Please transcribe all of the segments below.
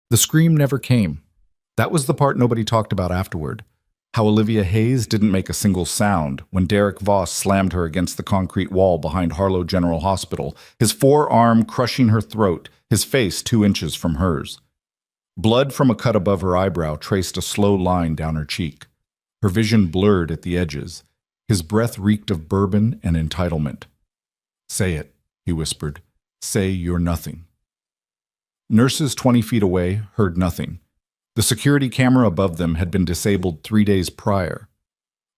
The scream never came. That was the part nobody talked about afterward. How Olivia Hayes didn't make a single sound when Derek Voss slammed her against the concrete wall behind Harlow General Hospital, his forearm crushing her throat, his face 2 inches from hers. Blood from a cut above her eyebrow traced a slow line down her cheek. Her vision blurred at the edges. His breath reeked of bourbon and entitlement. "Say it," he whispered. "Say you're nothing." Nurses 20 feet away heard nothing. The security camera above them had been disabled 3 days prior.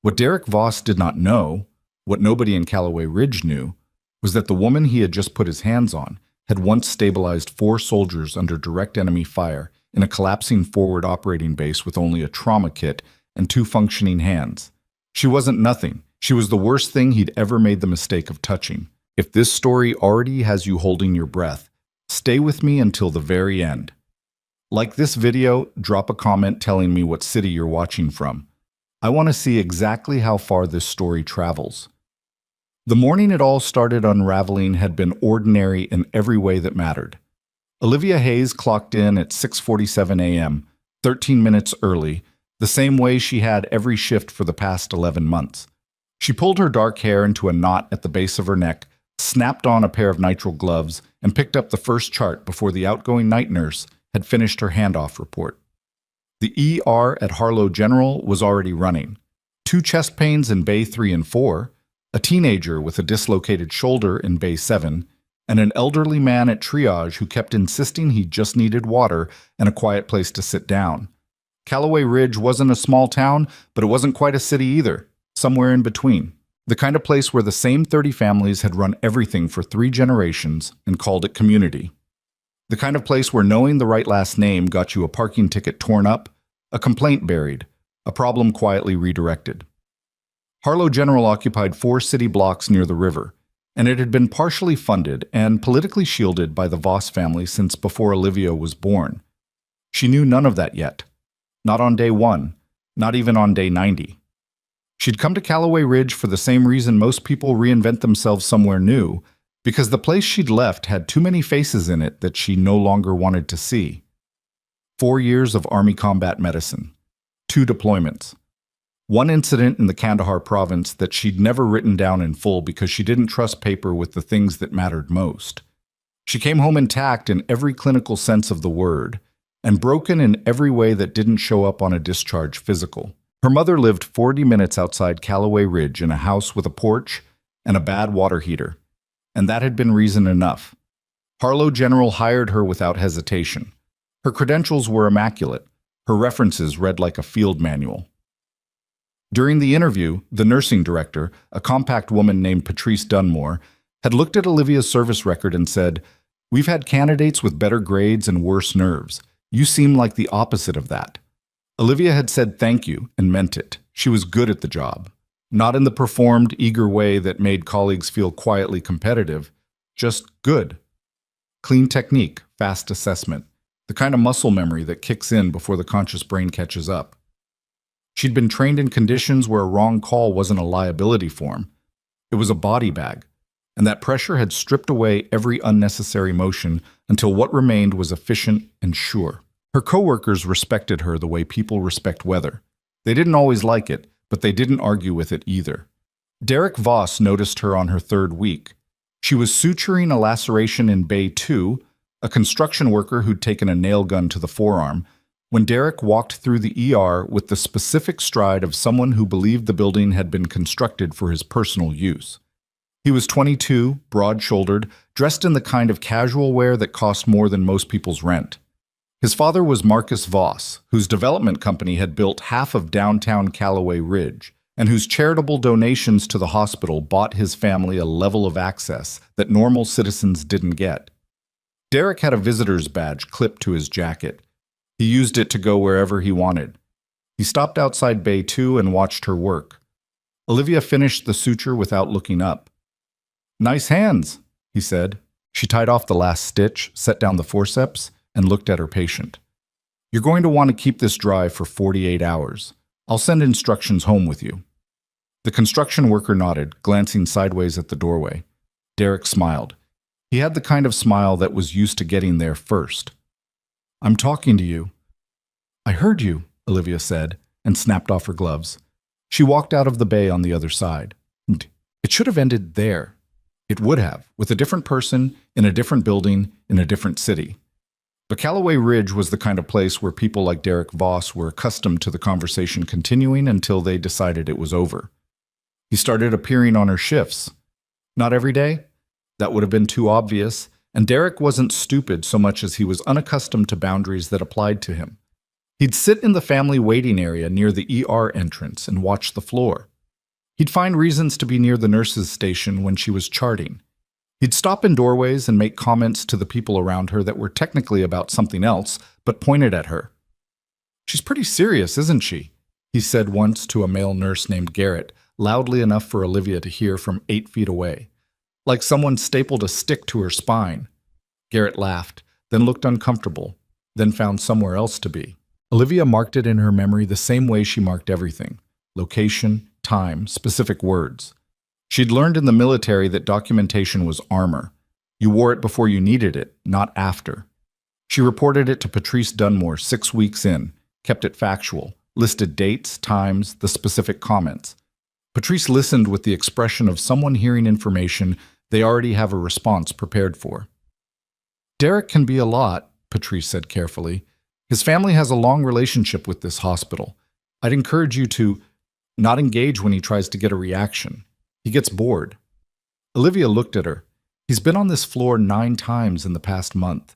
What Derek Voss did not know, what nobody in Callaway Ridge knew, was that the woman he had just put his hands on had once stabilized 4 soldiers under direct enemy fire in a collapsing forward operating base with only a trauma kit and 2 functioning hands. She wasn't nothing. She was the worst thing he'd ever made the mistake of touching. If this story already has you holding your breath, stay with me until the very end. Like this video, drop a comment telling me what city you're watching from. I want to see exactly how far this story travels. The morning it all started unraveling had been ordinary in every way that mattered. Olivia Hayes clocked in at 6:47 a.m., 13 minutes early, the same way she had every shift for the past 11 months. She pulled her dark hair into a knot at the base of her neck, snapped on a pair of nitrile gloves, and picked up the first chart before the outgoing night nurse had finished her handoff report. The ER at Harlow General was already running. 2 chest pains in Bay 3 and 4, a teenager with a dislocated shoulder in Bay 7, and an elderly man at triage who kept insisting he just needed water and a quiet place to sit down. Callaway Ridge wasn't a small town, but it wasn't quite a city either, somewhere in between. The kind of place where the same 30 families had run everything for 3 generations and called it community. The kind of place where knowing the right last name got you a parking ticket torn up, a complaint buried, a problem quietly redirected. Harlow General occupied 4 city blocks near the river, and it had been partially funded and politically shielded by the Voss family since before Olivia was born. She knew none of that yet. Not on day 1, not even on day 90. She'd come to Callaway Ridge for the same reason most people reinvent themselves somewhere new, because the place she'd left had too many faces in it that she no longer wanted to see. 4 years of Army combat medicine, 2 deployments, 1 incident in the Kandahar province that she'd never written down in full because she didn't trust paper with the things that mattered most. She came home intact in every clinical sense of the word, and broken in every way that didn't show up on a discharge physical. Her mother lived 40 minutes outside Callaway Ridge in a house with a porch and a bad water heater, and that had been reason enough. Harlow General hired her without hesitation. Her credentials were immaculate. Her references read like a field manual. During the interview, the nursing director, a compact woman named Patrice Dunmore, had looked at Olivia's service record and said, "We've had candidates with better grades and worse nerves. You seem like the opposite of that." Olivia had said thank you and meant it. She was good at the job. Not in the performed, eager way that made colleagues feel quietly competitive, just good. Clean technique, fast assessment, the kind of muscle memory that kicks in before the conscious brain catches up. She'd been trained in conditions where a wrong call wasn't a liability form. It was a body bag, and that pressure had stripped away every unnecessary motion until what remained was efficient and sure. Her coworkers respected her the way people respect weather. They didn't always like it, but they didn't argue with it either. Derek Voss noticed her on her 3rd week. She was suturing a laceration in Bay 2, a construction worker who'd taken a nail gun to the forearm, when Derek walked through the ER with the specific stride of someone who believed the building had been constructed for his personal use. He was 22, broad-shouldered, dressed in the kind of casual wear that cost more than most people's rent. His father was Marcus Voss, whose development company had built half of downtown Callaway Ridge, and whose charitable donations to the hospital bought his family a level of access that normal citizens didn't get. Derek had a visitor's badge clipped to his jacket. He used it to go wherever he wanted. He stopped outside Bay 2 and watched her work. Olivia finished the suture without looking up. "Nice hands," he said. She tied off the last stitch, set down the forceps, and looked at her patient. "You're going to want to keep this dry for 48 hours. I'll send instructions home with you." The construction worker nodded, glancing sideways at the doorway. Derek smiled. He had the kind of smile that was used to getting there first. I'm talking to you. I heard you, Olivia said, and snapped off her gloves. She walked out of the bay on the other side. It should have ended there. It would have, with a different person, in a different building, in a different city. But Callaway Ridge was the kind of place where people like Derek Voss were accustomed to the conversation continuing until they decided it was over. He started appearing on her shifts. Not every day. That would have been too obvious, and Derek wasn't stupid so much as he was unaccustomed to boundaries that applied to him. He'd sit in the family waiting area near the ER entrance and watch the floor. He'd find reasons to be near the nurse's station when she was charting. He'd stop in doorways and make comments to the people around her that were technically about something else, but pointed at her. "She's pretty serious, isn't she?" he said once to a male nurse named Garrett, loudly enough for Olivia to hear from 8 feet away. Like someone stapled a stick to her spine. Garrett laughed, then looked uncomfortable, then found somewhere else to be. Olivia marked it in her memory the same way she marked everything: location, time, specific words. She'd learned in the military that documentation was armor. You wore it before you needed it, not after. She reported it to Patrice Dunmore 6 weeks in, kept it factual, listed dates, times, the specific comments. Patrice listened with the expression of someone hearing information they already have a response prepared for. "Derek can be a lot," Patrice said carefully. "His family has a long relationship with this hospital. I'd encourage you to not engage when he tries to get a reaction. He gets bored." Olivia looked at her. "He's been on this floor 9 times in the past month.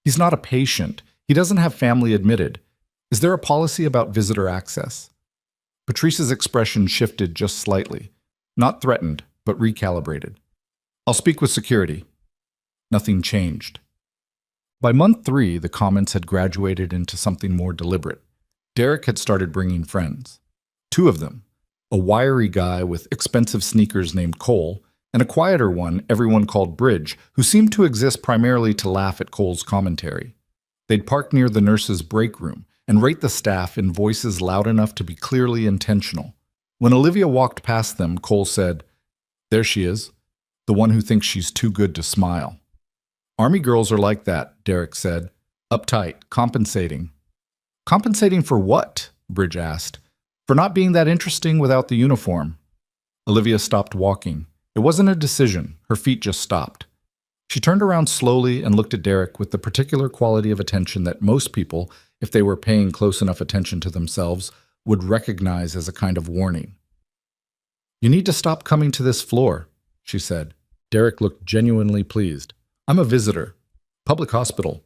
He's not a patient. He doesn't have family admitted. Is there a policy about visitor access?" Patrice's expression shifted just slightly. Not threatened, but recalibrated. "I'll speak with security." Nothing changed. By month 3, the comments had graduated into something more deliberate. Derek had started bringing friends. 2 of them. A wiry guy with expensive sneakers named Cole, and a quieter one everyone called Bridge, who seemed to exist primarily to laugh at Cole's commentary. They'd park near the nurse's break room and rate the staff in voices loud enough to be clearly intentional. When Olivia walked past them, Cole said, "There she is, the one who thinks she's too good to smile." "Army girls are like that," Derek said. "Uptight, compensating." "Compensating for what?" Bridge asked. "For not being that interesting without the uniform." Olivia stopped walking. It wasn't a decision. Her feet just stopped. She turned around slowly and looked at Derek with the particular quality of attention that most people, if they were paying close enough attention to themselves, would recognize as a kind of warning. "You need to stop coming to this floor," she said. Derek looked genuinely pleased. "I'm a visitor. Public hospital.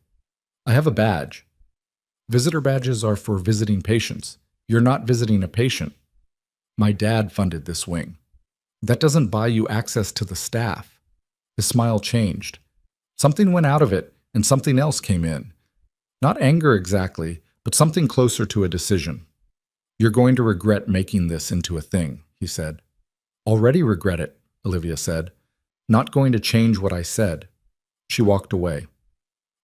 I have a badge." "Visitor badges are for visiting patients. You're not visiting a patient." "My dad funded this wing." "That doesn't buy you access to the staff." His smile changed. Something went out of it, and something else came in. Not anger exactly, but something closer to a decision. "You're going to regret making this into a thing," he said. "Already regret it," Olivia said. "Not going to change what I said." She walked away.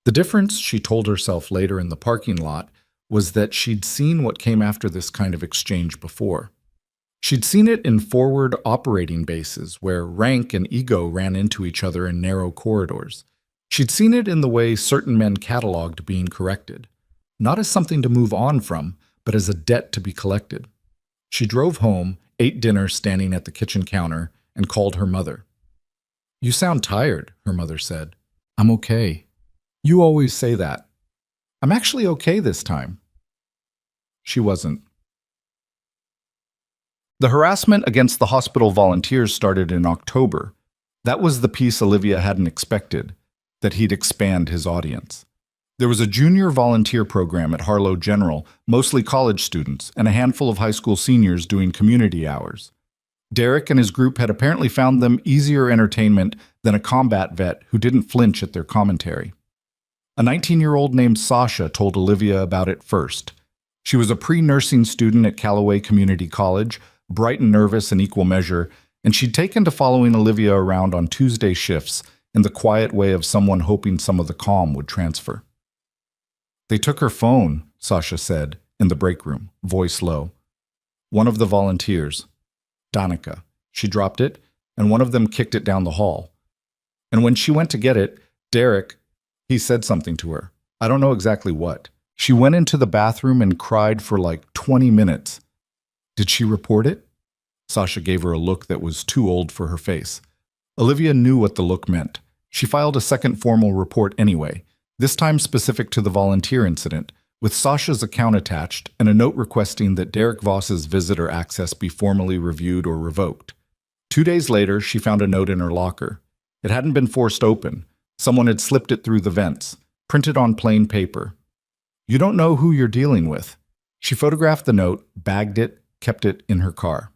The difference, she told herself later in the parking lot, was that she'd seen what came after this kind of exchange before. She'd seen it in forward operating bases where rank and ego ran into each other in narrow corridors. She'd seen it in the way certain men cataloged being corrected, not as something to move on from, but as a debt to be collected. She drove home, ate dinner standing at the kitchen counter, and called her mother. "You sound tired," her mother said. "I'm okay." "You always say that." "I'm actually okay this time." She wasn't. The harassment against the hospital volunteers started in October. That was the piece Olivia hadn't expected, that he'd expand his audience. There was a junior volunteer program at Harlow General, mostly college students, and a handful of high school seniors doing community hours. Derek and his group had apparently found them easier entertainment than a combat vet who didn't flinch at their commentary. A 19-year-old named Sasha told Olivia about it first. She was a pre-nursing student at Callaway Community College, bright and nervous in equal measure, and she'd taken to following Olivia around on Tuesday shifts in the quiet way of someone hoping some of the calm would transfer. "They took her phone," Sasha said, in the break room, voice low. "One of the volunteers. Danica. She dropped it, and one of them kicked it down the hall. And when she went to get it, Derek, he said something to her. I don't know exactly what. She went into the bathroom and cried for like 20 minutes. Did she report it? Sasha gave her a look that was too old for her face. Olivia knew what the look meant. She filed a second formal report anyway, this time specific to the volunteer incident, with Sasha's account attached and a note requesting that Derek Voss's visitor access be formally reviewed or revoked. 2 days later, she found a note in her locker. It hadn't been forced open. Someone had slipped it through the vents, printed on plain paper. You don't know who you're dealing with. She photographed the note, bagged it, kept it in her car.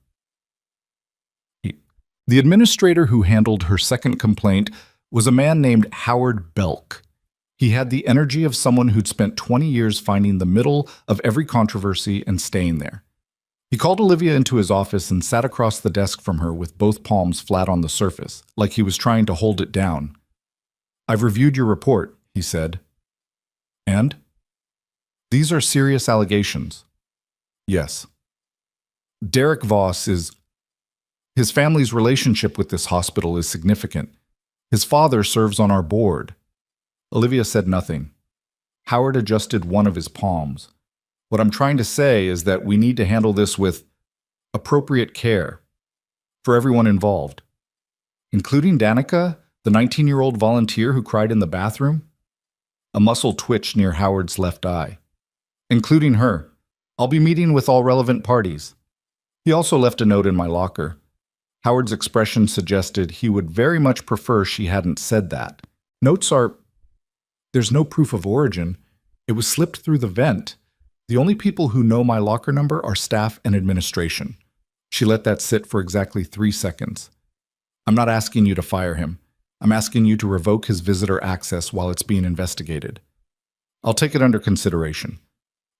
The administrator who handled her second complaint was a man named Howard Belk. He had the energy of someone who'd spent 20 years finding the middle of every controversy and staying there. He called Olivia into his office and sat across the desk from her with both palms flat on the surface, like he was trying to hold it down. "I've reviewed your report," he said. "And?" "These are serious allegations." "Yes." "Derek Voss is... His family's relationship with this hospital is significant. His father serves on our board." Olivia said nothing. Howard adjusted one of his palms. "What I'm trying to say is that we need to handle this with appropriate care for everyone involved." "Including Danica, the 19-year-old volunteer who cried in the bathroom?" A muscle twitched near Howard's left eye. "Including her. I'll be meeting with all relevant parties." He also left a note in my locker. Howard's expression suggested he would very much prefer she hadn't said that. "Notes are... There's no proof of origin. It was slipped through the vent. The only people who know my locker number are staff and administration." She let that sit for exactly 3 seconds. "I'm not asking you to fire him. I'm asking you to revoke his visitor access while it's being investigated." "I'll take it under consideration."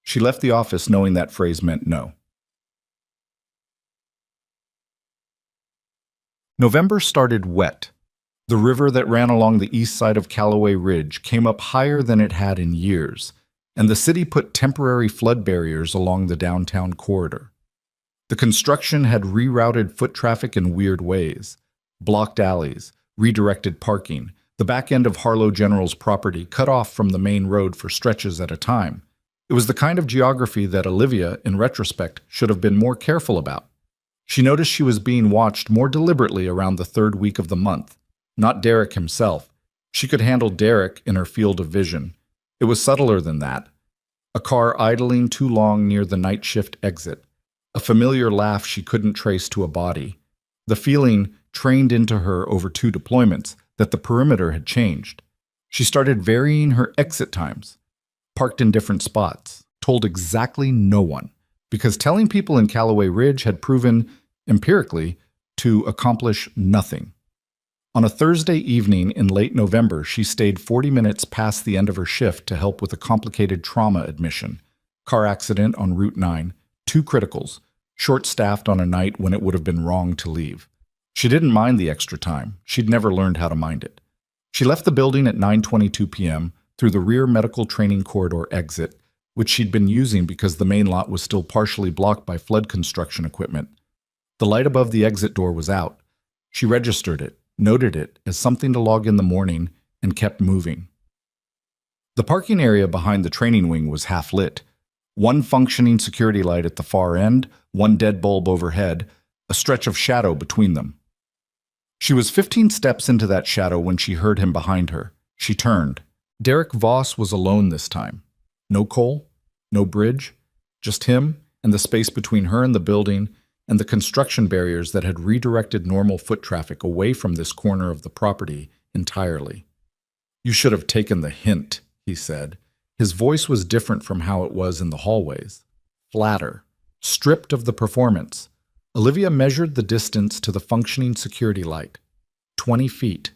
She left the office knowing that phrase meant no. November started wet. The river that ran along the east side of Callaway Ridge came up higher than it had in years, and the city put temporary flood barriers along the downtown corridor. The construction had rerouted foot traffic in weird ways, blocked alleys, redirected parking, the back end of Harlow General's property cut off from the main road for stretches at a time. It was the kind of geography that Olivia, in retrospect, should have been more careful about. She noticed she was being watched more deliberately around the third week of the month. Not Derek himself. She could handle Derek in her field of vision. It was subtler than that. A car idling too long near the night shift exit. A familiar laugh she couldn't trace to a body. The feeling, trained into her over 2 deployments, that the perimeter had changed. She started varying her exit times. Parked in different spots. Told exactly no one. Because telling people in Callaway Ridge had proven, empirically, to accomplish nothing. On a Thursday evening in late November, she stayed 40 minutes past the end of her shift to help with a complicated trauma admission. Car accident on Route 9, 2 criticals, short-staffed on a night when it would have been wrong to leave. She didn't mind the extra time. She'd never learned how to mind it. She left the building at 9:22 p.m. through the rear medical training corridor exit, which she'd been using because the main lot was still partially blocked by flood construction equipment. The light above the exit door was out. She registered it, noted it as something to log in the morning, and kept moving. The parking area behind the training wing was half lit. 1 functioning security light at the far end, 1 dead bulb overhead, a stretch of shadow between them. She was 15 steps into that shadow when she heard him behind her. She turned. Derek Voss was alone this time. No Cole, no bridge, just him and the space between her and the building and the construction barriers that had redirected normal foot traffic away from this corner of the property entirely. "You should have taken the hint," he said. His voice was different from how it was in the hallways. Flatter, stripped of the performance. Olivia measured the distance to the functioning security light. 20 feet.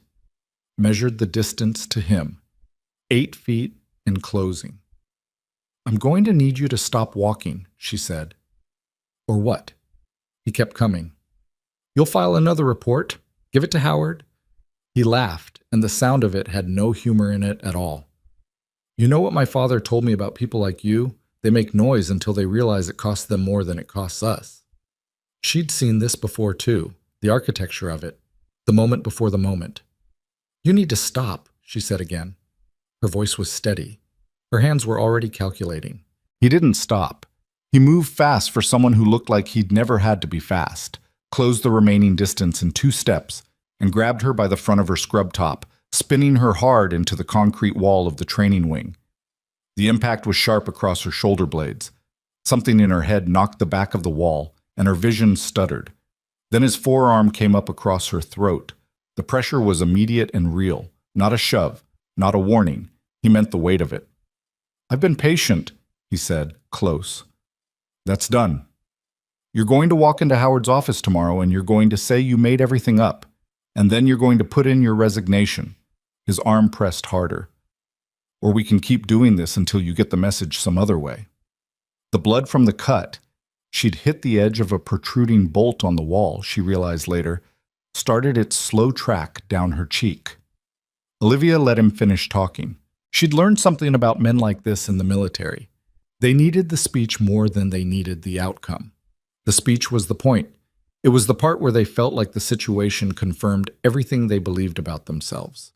Measured the distance to him. 8 feet and closing. "I'm going to need you to stop walking," she said. "Or what?" He kept coming. "You'll file another report. Give it to Howard." He laughed, and the sound of it had no humor in it at all. "You know what my father told me about people like you? They make noise until they realize it costs them more than it costs us." She'd seen this before too, the architecture of it, the moment before the moment. "You need to stop," she said again. Her voice was steady. Her hands were already calculating. He didn't stop. He moved fast for someone who looked like he'd never had to be fast, closed the remaining distance in 2 steps, and grabbed her by the front of her scrub top, spinning her hard into the concrete wall of the training wing. The impact was sharp across her shoulder blades. Something in her head knocked the back of the wall, and her vision stuttered. Then his forearm came up across her throat. The pressure was immediate and real, not a shove, not a warning. He meant the weight of it. "I've been patient," he said, close. "That's done. You're going to walk into Howard's office tomorrow and you're going to say you made everything up, and then you're going to put in your resignation." His arm pressed harder. "Or we can keep doing this until you get the message some other way." The blood from the cut, she'd hit the edge of a protruding bolt on the wall, she realized later, started its slow track down her cheek. Olivia let him finish talking. She'd learned something about men like this in the military. They needed the speech more than they needed the outcome. The speech was the point. It was the part where they felt like the situation confirmed everything they believed about themselves.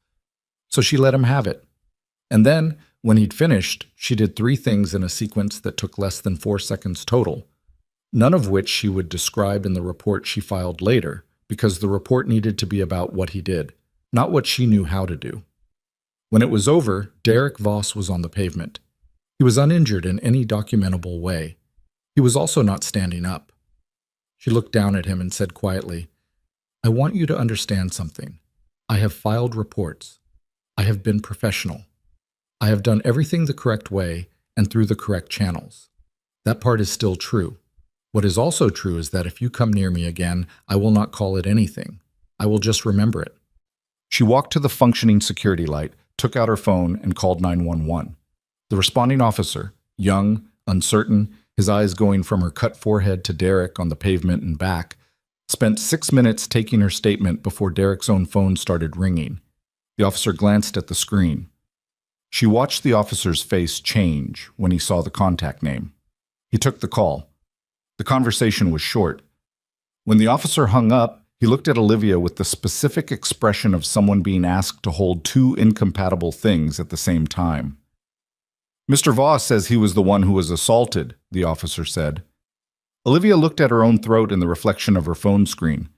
So she let him have it. And then, when he'd finished, she did 3 things in a sequence that took less than 4 seconds total, none of which she would describe in the report she filed later, because the report needed to be about what he did, not what she knew how to do. When it was over, Derek Voss was on the pavement. He was uninjured in any documentable way. He was also not standing up. She looked down at him and said quietly, "I want you to understand something. I have filed reports. I have been professional. I have done everything the correct way and through the correct channels. That part is still true. What is also true is that if you come near me again, I will not call it anything. I will just remember it." She walked to the functioning security light, took out her phone, and called 911. The responding officer, young, uncertain, his eyes going from her cut forehead to Derek on the pavement and back, spent 6 minutes taking her statement before Derek's own phone started ringing. The officer glanced at the screen. She watched the officer's face change when he saw the contact name. He took the call. The conversation was short. When the officer hung up, he looked at Olivia with the specific expression of someone being asked to hold 2 incompatible things at the same time. "Mr. Voss says he was the one who was assaulted," the officer said. Olivia looked at her own throat in the reflection of her phone screen.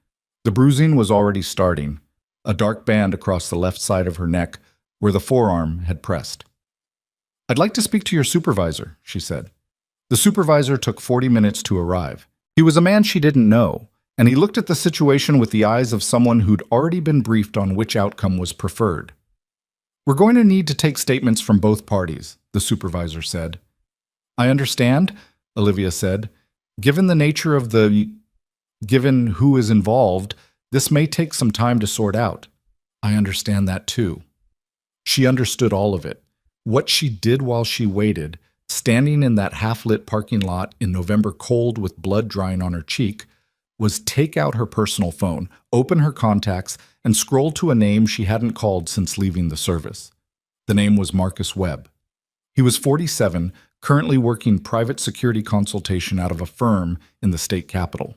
The bruising was already starting, a dark band across the left side of her neck where the forearm had pressed. "I'd like to speak to your supervisor," she said. The supervisor took 40 minutes to arrive. He was a man she didn't know, and he looked at the situation with the eyes of someone who'd already been briefed on which outcome was preferred. "We're going to need to take statements from both parties," the supervisor said. "I understand," Olivia said. Given who is involved, this may take some time to sort out." "I understand that too." She understood all of it. What she did while she waited, standing in that half-lit parking lot in November cold with blood drying on her cheek, was take out her personal phone, open her contacts, and scroll to a name she hadn't called since leaving the service. The name was Marcus Webb. He was 47, currently working private security consultation out of a firm in the state capital.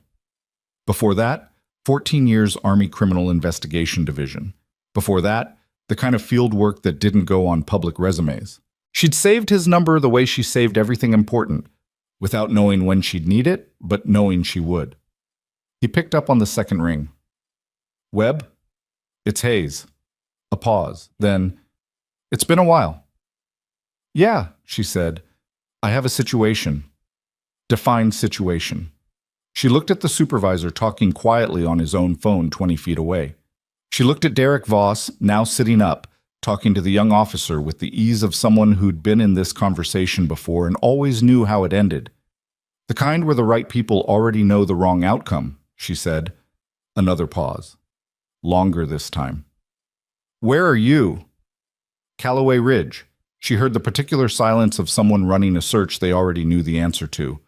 Before that, 14 years Army Criminal Investigation Division. Before that, the kind of field work that didn't go on public resumes. She'd saved his number the way she saved everything important, without knowing when she'd need it, but knowing she would. He picked up on the second ring. "Webb? It's Hayes." A pause. Then, "It's been a while." "Yeah," she said. "I have a situation." Define situation. She looked at the supervisor talking quietly on his own phone 20 feet away. She looked at Derek Voss, now sitting up, talking to the young officer with the ease of someone who'd been in this conversation before and always knew how it ended. "The kind where the right people already know the wrong outcome," she said. Another pause. Longer this time. "Where are you?" "Callaway Ridge." She heard the particular silence of someone running a search they already knew the answer to.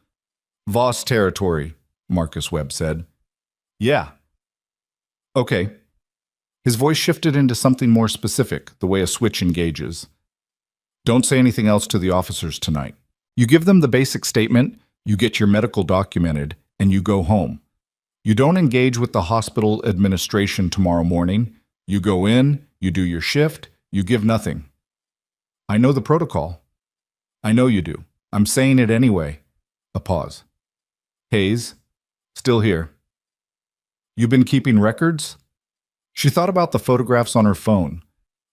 "Voss territory," Marcus Webb said. "Yeah." "Okay." His voice shifted into something more specific, the way a switch engages. "Don't say anything else to the officers tonight. You give them the basic statement, you get your medical documented, and you go home. You don't engage with the hospital administration tomorrow morning. You go in, you do your shift, you give nothing." "I know the protocol." I know you do. I'm saying it anyway. A pause. Hayes, still here. You been keeping records? She thought about the photographs on her phone,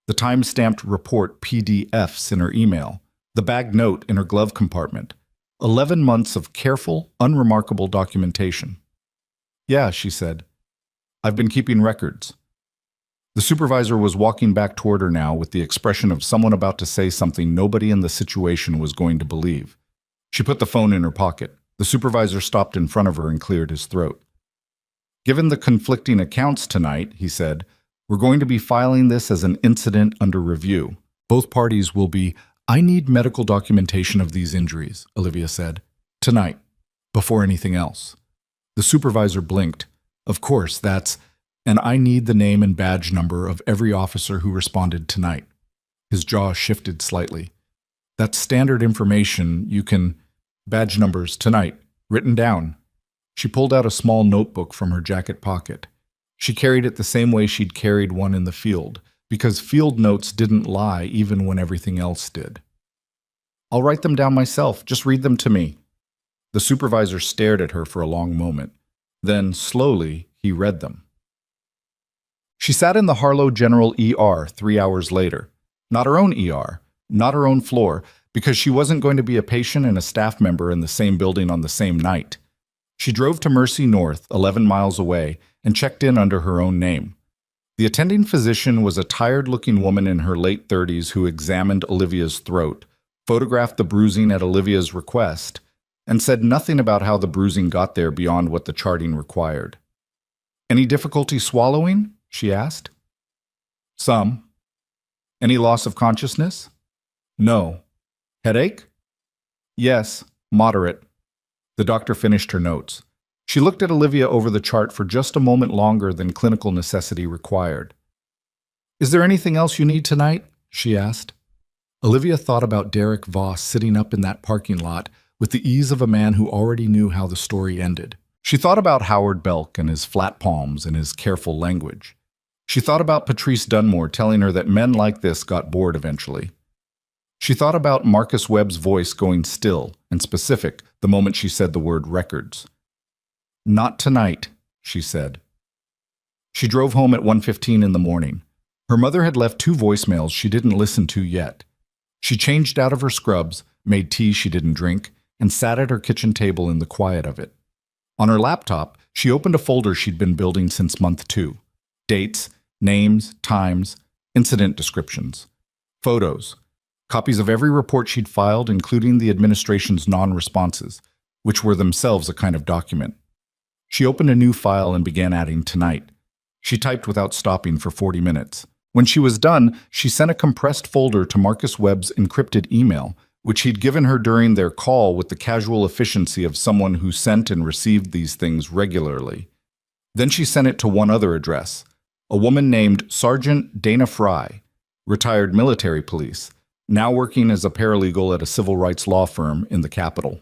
the time-stamped report PDFs in her email, the bagged note in her glove compartment. 11 months of careful, unremarkable documentation. Yeah, she said. I've been keeping records. The supervisor was walking back toward her now with the expression of someone about to say something nobody in the situation was going to believe. She put the phone in her pocket. The supervisor stopped in front of her and cleared his throat. Given the conflicting accounts tonight, he said, we're going to be filing this as an incident under review. Both parties will be, I need medical documentation of these injuries, Olivia said. Tonight, before anything else. The supervisor blinked. Of course, and I need the name and badge number of every officer who responded tonight. His jaw shifted slightly. That's standard information you can, badge numbers tonight, written down. She pulled out a small notebook from her jacket pocket. She carried it the same way she'd carried one in the field, because field notes didn't lie even when everything else did. I'll write them down myself, just read them to me. The supervisor stared at her for a long moment. Then, slowly, he read them. She sat in the Harlow General ER 3 hours later. Not her own ER, not her own floor, because she wasn't going to be a patient and a staff member in the same building on the same night. She drove to Mercy North, 11 miles away, and checked in under her own name. The attending physician was a tired-looking woman in her late 30s who examined Olivia's throat, photographed the bruising at Olivia's request, and said nothing about how the bruising got there beyond what the charting required. Any difficulty swallowing? She asked. Some. Any loss of consciousness? No. Headache? Yes, moderate. The doctor finished her notes. She looked at Olivia over the chart for just a moment longer than clinical necessity required. Is there anything else you need tonight? She asked. Olivia thought about Derek Voss sitting up in that parking lot with the ease of a man who already knew how the story ended. She thought about Howard Belk and his flat palms and his careful language. She thought about Patrice Dunmore telling her that men like this got bored eventually. She thought about Marcus Webb's voice going still and specific the moment she said the word records. Not tonight, she said. She drove home at 1:15 in the morning. Her mother had left 2 voicemails she didn't listen to yet. She changed out of her scrubs, made tea she didn't drink, and sat at her kitchen table in the quiet of it. On her laptop, she opened a folder she'd been building since month 2. Dates, names, times, incident descriptions, photos, copies of every report she'd filed, including the administration's non-responses, which were themselves a kind of document. She opened a new file and began adding tonight. She typed without stopping for 40 minutes. When she was done, she sent a compressed folder to Marcus Webb's encrypted email, which he'd given her during their call with the casual efficiency of someone who sent and received these things regularly. Then she sent it to one other address, a woman named Sergeant Dana Fry, retired military police, now working as a paralegal at a civil rights law firm in the capital.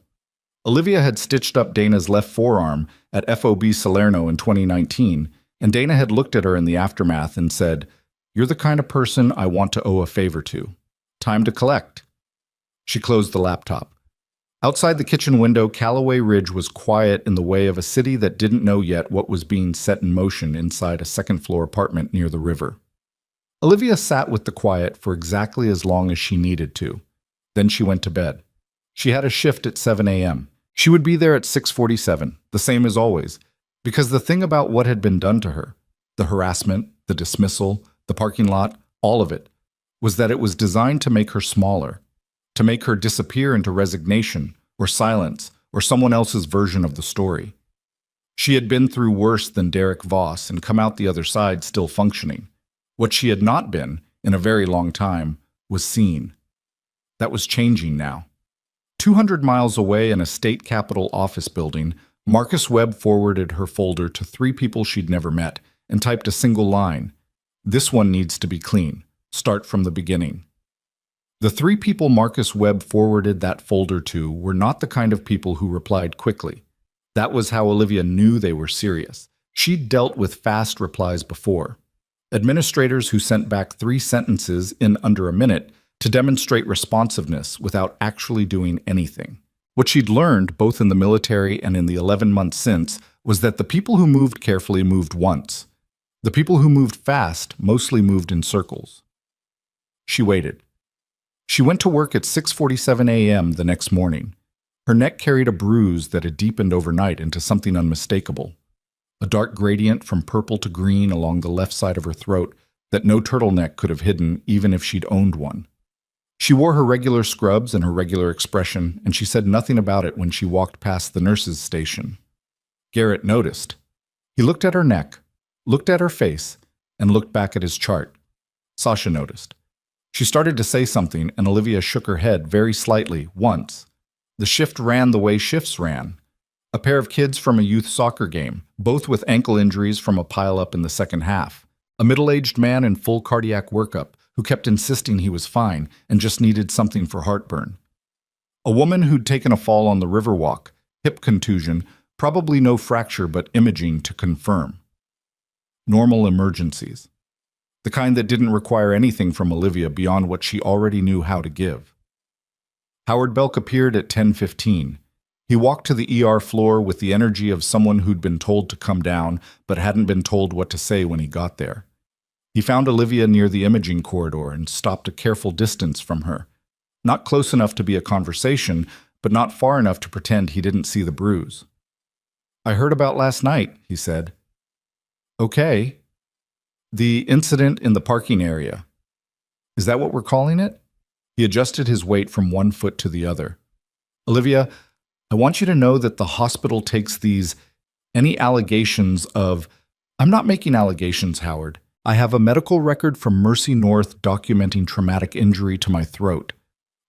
Olivia had stitched up Dana's left forearm at FOB Salerno in 2019, and Dana had looked at her in the aftermath and said, "You're the kind of person I want to owe a favor to. Time to collect." She closed the laptop. Outside the kitchen window, Callaway Ridge was quiet in the way of a city that didn't know yet what was being set in motion inside a second-floor apartment near the river. Olivia sat with the quiet for exactly as long as she needed to. Then she went to bed. She had a shift at 7 a.m. She would be there at 6:47, the same as always, because the thing about what had been done to her, the harassment, the dismissal, the parking lot, all of it, was that it was designed to make her smaller, to make her disappear into resignation or silence or someone else's version of the story. She had been through worse than Derek Voss and come out the other side still functioning. What she had not been, in a very long time, was seen. That was changing now. 200 miles away in a state capitol office building, Marcus Webb forwarded her folder to 3 people she'd never met and typed a single line. This one needs to be clean. Start from the beginning. The 3 people Marcus Webb forwarded that folder to were not the kind of people who replied quickly. That was how Olivia knew they were serious. She'd dealt with fast replies before. Administrators who sent back 3 sentences in under a minute to demonstrate responsiveness without actually doing anything. What she'd learned, both in the military and in the 11 months since, was that the people who moved carefully moved once. The people who moved fast mostly moved in circles. She waited. She went to work at 6:47 a.m. the next morning. Her neck carried a bruise that had deepened overnight into something unmistakable. A dark gradient from purple to green along the left side of her throat that no turtleneck could have hidden even if she'd owned one. She wore her regular scrubs and her regular expression, and she said nothing about it when she walked past the nurse's station. Garrett noticed. He looked at her neck, looked at her face, and looked back at his chart. Sasha noticed. She started to say something, and Olivia shook her head very slightly, once. The shift ran the way shifts ran. A pair of kids from a youth soccer game, both with ankle injuries from a pile-up in the second half. A middle-aged man in full cardiac workup who kept insisting he was fine and just needed something for heartburn. A woman who'd taken a fall on the Riverwalk, hip contusion, probably no fracture but imaging to confirm. Normal emergencies. The kind that didn't require anything from Olivia beyond what she already knew how to give. Howard Belk appeared at 10:15. He walked to the ER floor with the energy of someone who'd been told to come down but hadn't been told what to say when he got there. He found Olivia near the imaging corridor and stopped a careful distance from her. Not close enough to be a conversation, but not far enough to pretend he didn't see the bruise. "I heard about last night," he said. "Okay. The incident in the parking area. Is that what we're calling it?" He adjusted his weight from one foot to the other. "Olivia, I want you to know that the hospital takes any allegations of—" "I'm not making allegations, Howard. I have a medical record from Mercy North documenting traumatic injury to my throat.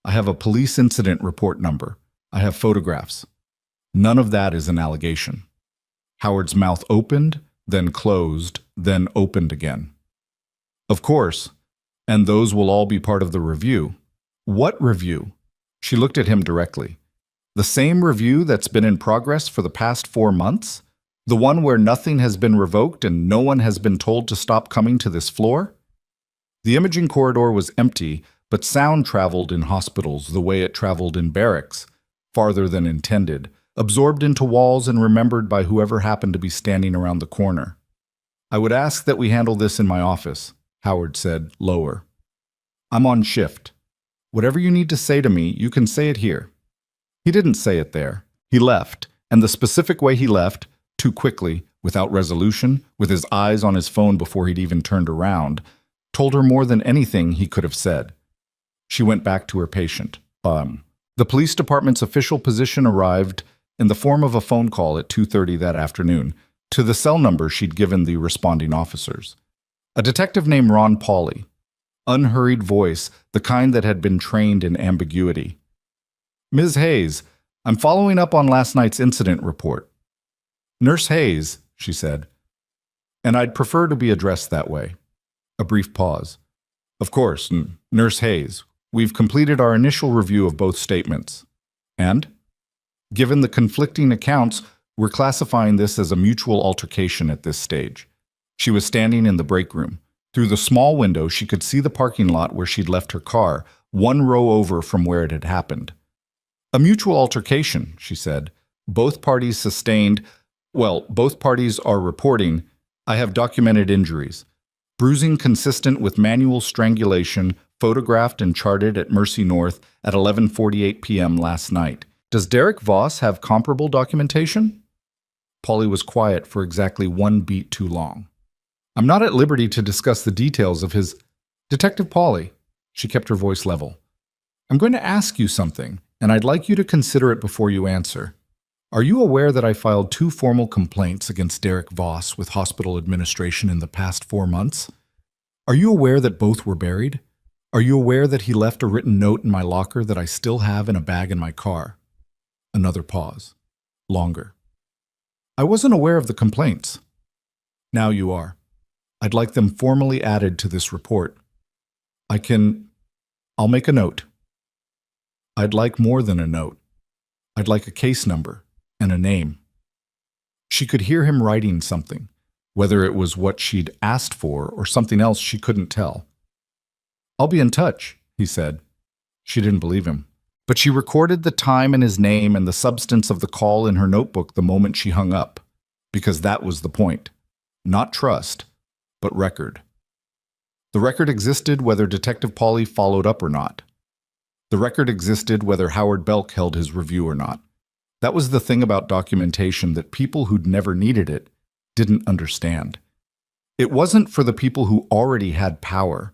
I have a police incident report number. I have photographs. None of that is an allegation." Howard's mouth opened, then closed, then opened again. "Of course, and those will all be part of the review." "What review?" She looked at him directly. "The same review that's been in progress for the past 4 months? The one where nothing has been revoked and no one has been told to stop coming to this floor?" The imaging corridor was empty, but sound traveled in hospitals the way it traveled in barracks, farther than intended, absorbed into walls and remembered by whoever happened to be standing around the corner. "I would ask that we handle this in my office," Howard said, lower. "I'm on shift. Whatever you need to say to me, you can say it here." He didn't say it there. He left, and the specific way he left, too quickly, without resolution, with his eyes on his phone before he'd even turned around, told her more than anything he could have said. She went back to her patient. The police department's official position arrived in the form of a phone call at 2:30 that afternoon to the cell number she'd given the responding officers. A detective named Ron Pauley. Unhurried voice, the kind that had been trained in ambiguity. "Ms. Hayes, I'm following up on last night's incident report." "Nurse Hayes," she said. "And I'd prefer to be addressed that way." A brief pause. "Of course, Nurse Hayes. We've completed our initial review of both statements." "And?" "Given the conflicting accounts, we're classifying this as a mutual altercation at this stage." She was standing in the break room. Through the small window, she could see the parking lot where she'd left her car, one row over from where it had happened. "A mutual altercation," she said. "Both parties both parties are reporting, I have documented injuries. Bruising consistent with manual strangulation, photographed and charted at Mercy North at 11:48 p.m. last night. Does Derek Voss have comparable documentation?" Pauley was quiet for exactly 1 beat too long. "I'm not at liberty to discuss the details of his—" "Detective Pauley," she kept her voice level, "I'm going to ask you something, and I'd like you to consider it before you answer. Are you aware that I filed 2 formal complaints against Derek Voss with hospital administration in the past 4 months? Are you aware that both were buried? Are you aware that he left a written note in my locker that I still have in a bag in my car?" Another pause. Longer. "I wasn't aware of the complaints." "Now you are. I'd like them formally added to this report. I'll make a note. I'd like more than a note. I'd like a case number and a name." She could hear him writing something, whether it was what she'd asked for or something else she couldn't tell. "I'll be in touch," he he said. She didn't believe him. But she recorded the time and his name and the substance of the call in her notebook the moment she hung up, because that was the point. Not trust, but record. The record existed whether Detective Pauly followed up or not. The record existed whether Howard Belk held his review or not. That was the thing about documentation that people who'd never needed it didn't understand. It wasn't for the people who already had power.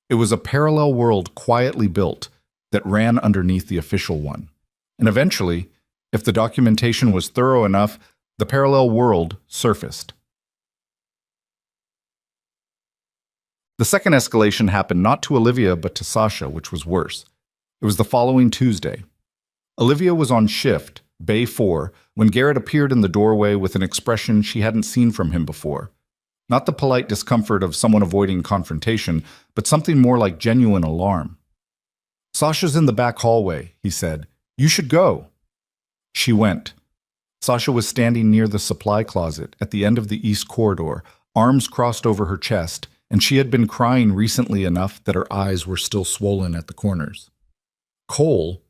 It was a parallel world quietly built that ran underneath the official one. And eventually, if the documentation was thorough enough, the parallel world surfaced. The second escalation happened not to Olivia but to Sasha, which was worse. It was the following Tuesday. Olivia was on shift, Bay 4, when Garrett appeared in the doorway with an expression she hadn't seen from him before. Not the polite discomfort of someone avoiding confrontation, but something more like genuine alarm. "Sasha's in the back hallway," he said. "You should go." She went. Sasha was standing near the supply closet at the end of the east corridor, arms crossed over her chest, and she had been crying recently enough that her eyes were still swollen at the corners. Cole,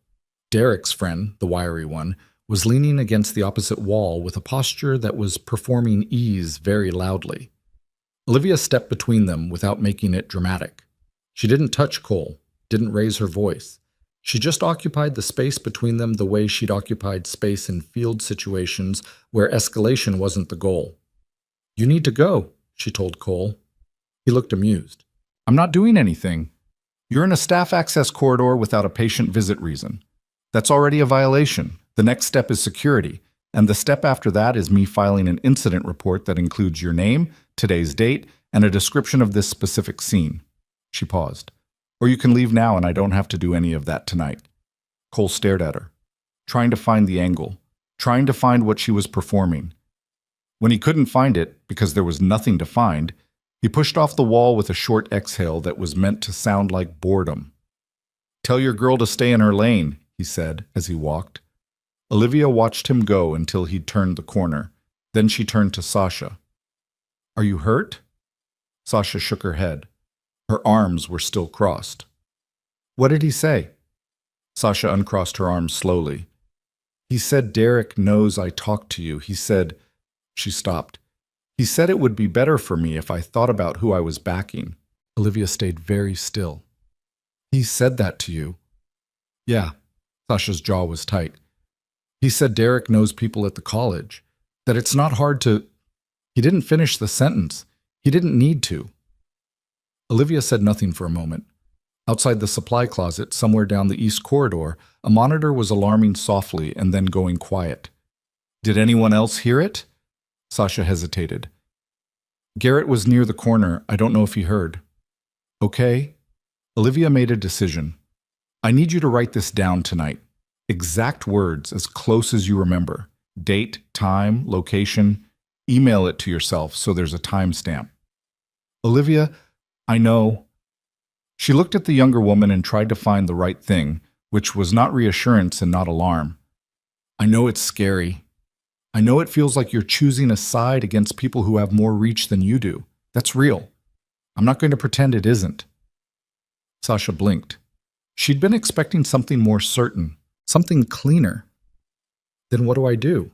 Derek's friend, the wiry one, was leaning against the opposite wall with a posture that was performing ease very loudly. Olivia stepped between them without making it dramatic. She didn't touch Cole, didn't raise her voice. She just occupied the space between them the way she'd occupied space in field situations where escalation wasn't the goal. "You need to go," she told Cole. He looked amused. "I'm not doing anything. You're in a staff access corridor without a patient visit reason. That's already a violation. The next step is security, and the step after that is me filing an incident report that includes your name, today's date, and a description of this specific scene." She paused. "Or you can leave now and I don't have to do any of that tonight." Cole stared at her, trying to find the angle, trying to find what she was performing. When he couldn't find it, because there was nothing to find, he pushed off the wall with a short exhale that was meant to sound like boredom. "Tell your girl to stay in her lane," he said as he walked. Olivia watched him go until he'd turned the corner. Then she turned to Sasha. "Are you hurt?" Sasha shook her head. Her arms were still crossed. "What did he say?" Sasha uncrossed her arms slowly. "He said Derek knows I talked to you. He said—" She stopped. "He said it would be better for me if I thought about who I was backing." Olivia stayed very still. "He said that to you?" "Yeah." Sasha's jaw was tight. "He said Derek knows people at the college. That it's not hard to—" He didn't finish the sentence. He didn't need to. Olivia said nothing for a moment. Outside the supply closet, somewhere down the east corridor, a monitor was alarming softly and then going quiet. "Did anyone else hear it?" Sasha hesitated. "Garrett was near the corner. I don't know if he heard." "Okay." Olivia made a decision. "I need you to write this down tonight. Exact words, as close as you remember. Date, time, location. Email it to yourself so there's a timestamp." "Olivia, I know." She looked at the younger woman and tried to find the right thing, which was not reassurance and not alarm. "I know it's scary. I know it feels like you're choosing a side against people who have more reach than you do. That's real. I'm not going to pretend it isn't." Sasha blinked. She'd been expecting something more certain, something cleaner. "Then what do I do?"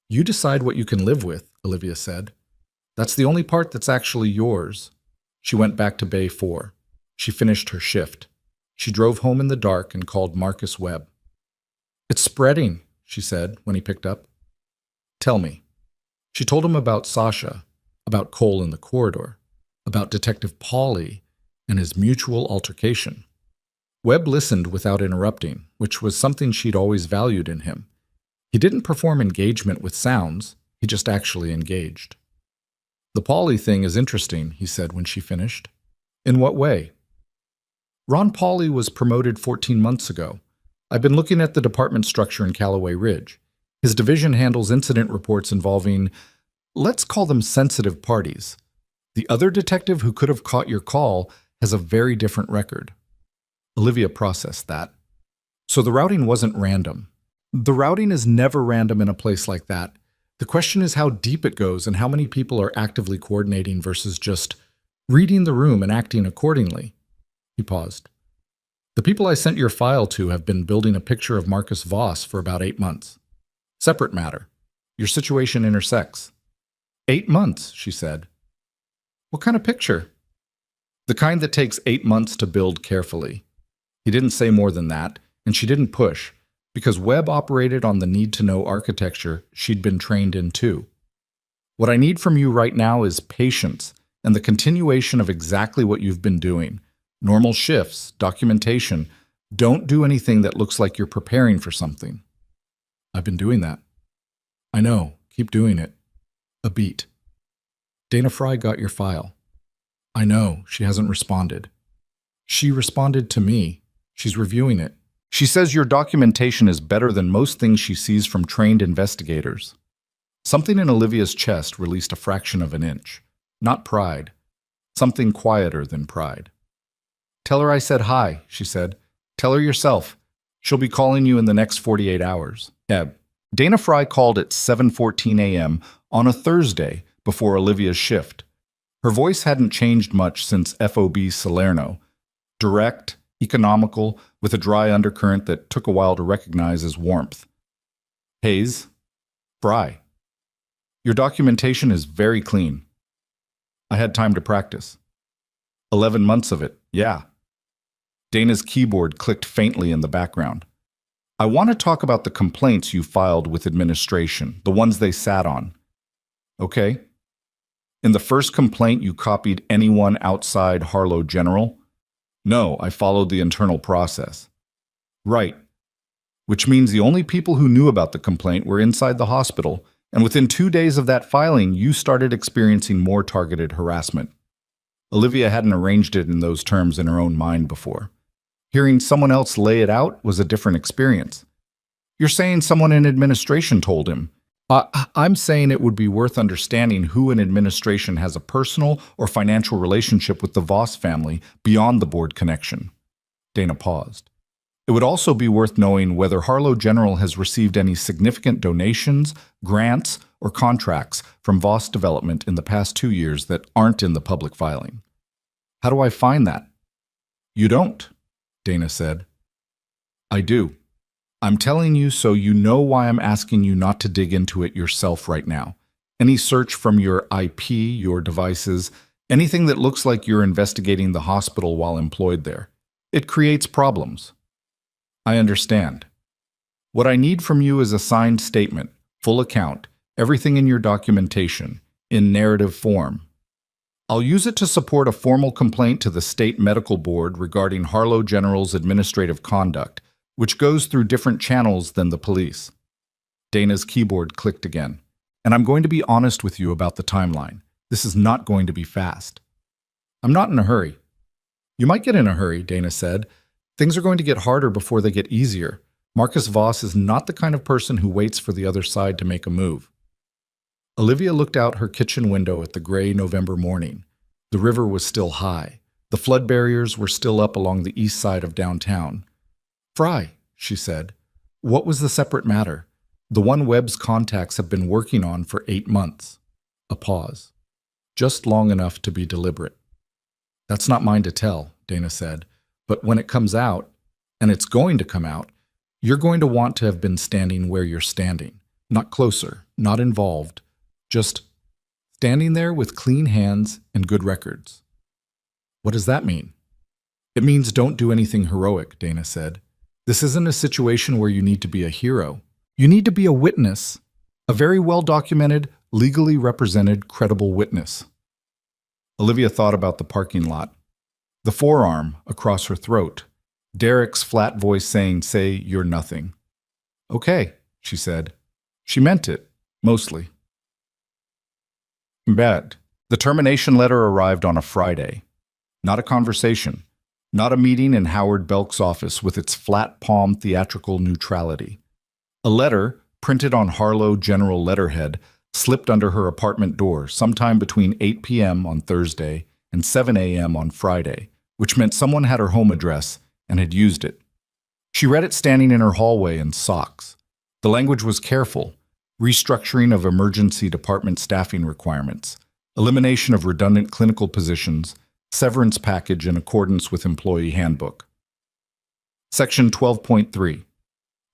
"You decide what you can live with," Olivia said. "That's the only part that's actually yours." She went back to Bay 4. She finished her shift. She drove home in the dark and called Marcus Webb. "It's spreading," she said when he picked up. "Tell me." She told him about Sasha, about Cole in the corridor, about Detective Pauly and his mutual altercation. Webb listened without interrupting, which was something she'd always valued in him. He didn't perform engagement with sounds, he just actually engaged. "The Pauly thing is interesting," he said when she finished. "In what way?" "Ron Pauly was promoted 14 months ago. I've been looking at the department structure in Callaway Ridge. His division handles incident reports involving, let's call them sensitive parties. The other detective who could have caught your call has a very different record." Olivia processed that. So the routing wasn't random. The routing is never random in a place like that. The question is how deep it goes and how many people are actively coordinating versus just reading the room and acting accordingly. He paused. The people I sent your file to have been building a picture of Marcus Voss for about 8 months. Separate matter. Your situation intersects. 8 months, she said. What kind of picture? The kind that takes 8 months to build carefully. He didn't say more than that, and she didn't push, because Webb operated on the need-to-know architecture she'd been trained in too. What I need from you right now is patience and the continuation of exactly what you've been doing. Normal shifts, documentation. Don't do anything that looks like you're preparing for something. I've been doing that. I know. Keep doing it. A beat. Dana Fry got your file. I know. She hasn't responded. She responded to me. She's reviewing it. She says your documentation is better than most things she sees from trained investigators. Something in Olivia's chest released a fraction of an inch. Not pride. Something quieter than pride. Tell her I said hi, she said. Tell her yourself. She'll be calling you in the next 48 hours. Dana Fry called at 7:14 a.m. on a Thursday before Olivia's shift. Her voice hadn't changed much since FOB Salerno. Direct, economical, with a dry undercurrent that took a while to recognize as warmth. Hayes, Fry. Your documentation is very clean. I had time to practice. 11 months of it, yeah. Dana's keyboard clicked faintly in the background. I want to talk about the complaints you filed with administration, the ones they sat on. Okay. In the first complaint, you copied anyone outside Harlow General? No, I followed the internal process. Right. Which means the only people who knew about the complaint were inside the hospital, and within 2 days of that filing, you started experiencing more targeted harassment. Olivia hadn't arranged it in those terms in her own mind before. Hearing someone else lay it out was a different experience. You're saying someone in administration told him. I'm saying it would be worth understanding who in administration has a personal or financial relationship with the Voss family beyond the board connection. Dana paused. It would also be worth knowing whether Harlow General has received any significant donations, grants, or contracts from Voss Development in the past 2 years that aren't in the public filing. How do I find that? You don't, Dana said. I do. I'm telling you so you know why I'm asking you not to dig into it yourself right now. Any search from your IP, your devices, anything that looks like you're investigating the hospital while employed there. It creates problems. I understand. What I need from you is a signed statement, full account, everything in your documentation, in narrative form. I'll use it to support a formal complaint to the State Medical Board regarding Harlow General's administrative conduct, which goes through different channels than the police. Dana's keyboard clicked again. And I'm going to be honest with you about the timeline. This is not going to be fast. I'm not in a hurry. You might get in a hurry, Dana said. Things are going to get harder before they get easier. Marcus Voss is not the kind of person who waits for the other side to make a move. Olivia looked out her kitchen window at the gray November morning. The river was still high. The flood barriers were still up along the east side of downtown. Fry, she said. What was the separate matter? The one Webb's contacts have been working on for 8 months. A pause. Just long enough to be deliberate. That's not mine to tell, Dana said. But when it comes out, and it's going to come out, you're going to want to have been standing where you're standing. Not closer, not involved. Just standing there with clean hands and good records. What does that mean? It means don't do anything heroic, Dana said. This isn't a situation where you need to be a hero. You need to be a witness, a very well-documented, legally represented, credible witness. Olivia thought about the parking lot. The forearm across her throat. Derek's flat voice saying, "Say you're nothing." Okay, she said. She meant it, mostly. Bad. The termination letter arrived on a Friday. Not a conversation. Not a meeting in Howard Belk's office with its flat palm theatrical neutrality. A letter, printed on Harlow General letterhead, slipped under her apartment door sometime between 8 p.m. on Thursday and 7 a.m. on Friday, which meant someone had her home address and had used it. She read it standing in her hallway in socks. The language was careful: restructuring of emergency department staffing requirements, elimination of redundant clinical positions, severance package in accordance with employee handbook. Section 12.3.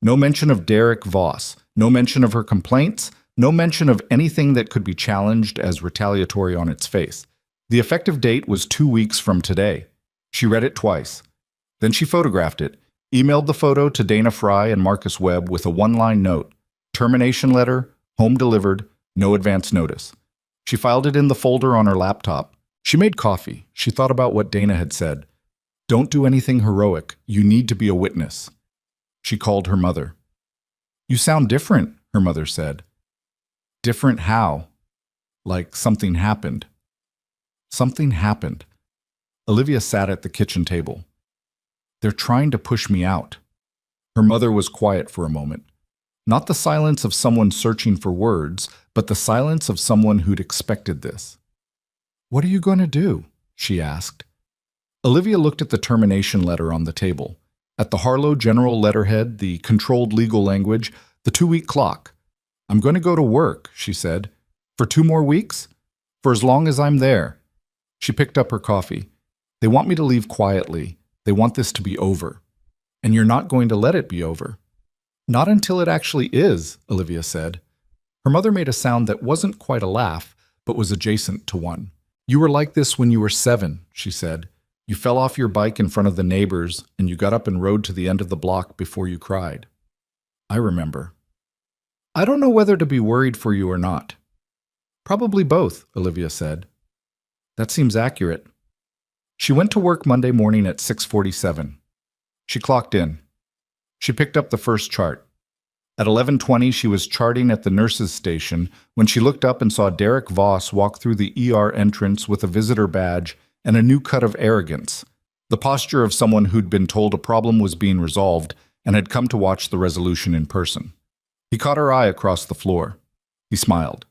No mention of Derek Voss, no mention of her complaints, no mention of anything that could be challenged as retaliatory on its face. The effective date was 2 weeks from today. She read it twice. Then she photographed it, emailed the photo to Dana Fry and Marcus Webb with a one-line note: termination letter, home delivered, no advance notice. She filed it in the folder on her laptop. She made coffee. She thought about what Dana had said. Don't do anything heroic. You need to be a witness. She called her mother. You sound different, her mother said. Different how? Like something happened. Something happened. Olivia sat at the kitchen table. They're trying to push me out. Her mother was quiet for a moment. Not the silence of someone searching for words, but the silence of someone who'd expected this. What are you going to do? She asked. Olivia looked at the termination letter on the table. At the Harlow General letterhead, the controlled legal language, the 2-week clock. I'm going to go to work, she said. For 2 more weeks? For as long as I'm there. She picked up her coffee. They want me to leave quietly. They want this to be over. And you're not going to let it be over. Not until it actually is, Olivia said. Her mother made a sound that wasn't quite a laugh, but was adjacent to one. You were like this when you were 7, she said. You fell off your bike in front of the neighbors, and you got up and rode to the end of the block before you cried. I remember. I don't know whether to be worried for you or not. Probably both, Olivia said. That seems accurate. She went to work Monday morning at 6:47. She clocked in. She picked up the first chart. At 11:20, she was charting at the nurses' station when she looked up and saw Derek Voss walk through the ER entrance with a visitor badge and a new cut of arrogance, the posture of someone who'd been told a problem was being resolved and had come to watch the resolution in person. He caught her eye across the floor. He smiled.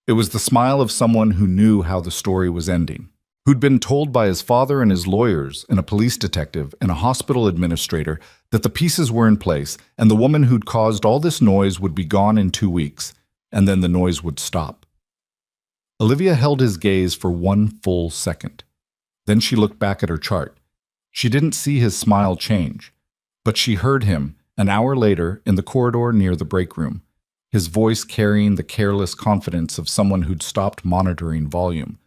It was the smile of someone who knew how the story was ending, who'd been told by his father and his lawyers and a police detective and a hospital administrator that the pieces were in place and the woman who'd caused all this noise would be gone in 2 weeks, and then the noise would stop. Olivia held his gaze for 1 full second. Then she looked back at her chart. She didn't see his smile change, but she heard him, an hour later, in the corridor near the break room, his voice carrying the careless confidence of someone who'd stopped monitoring volume,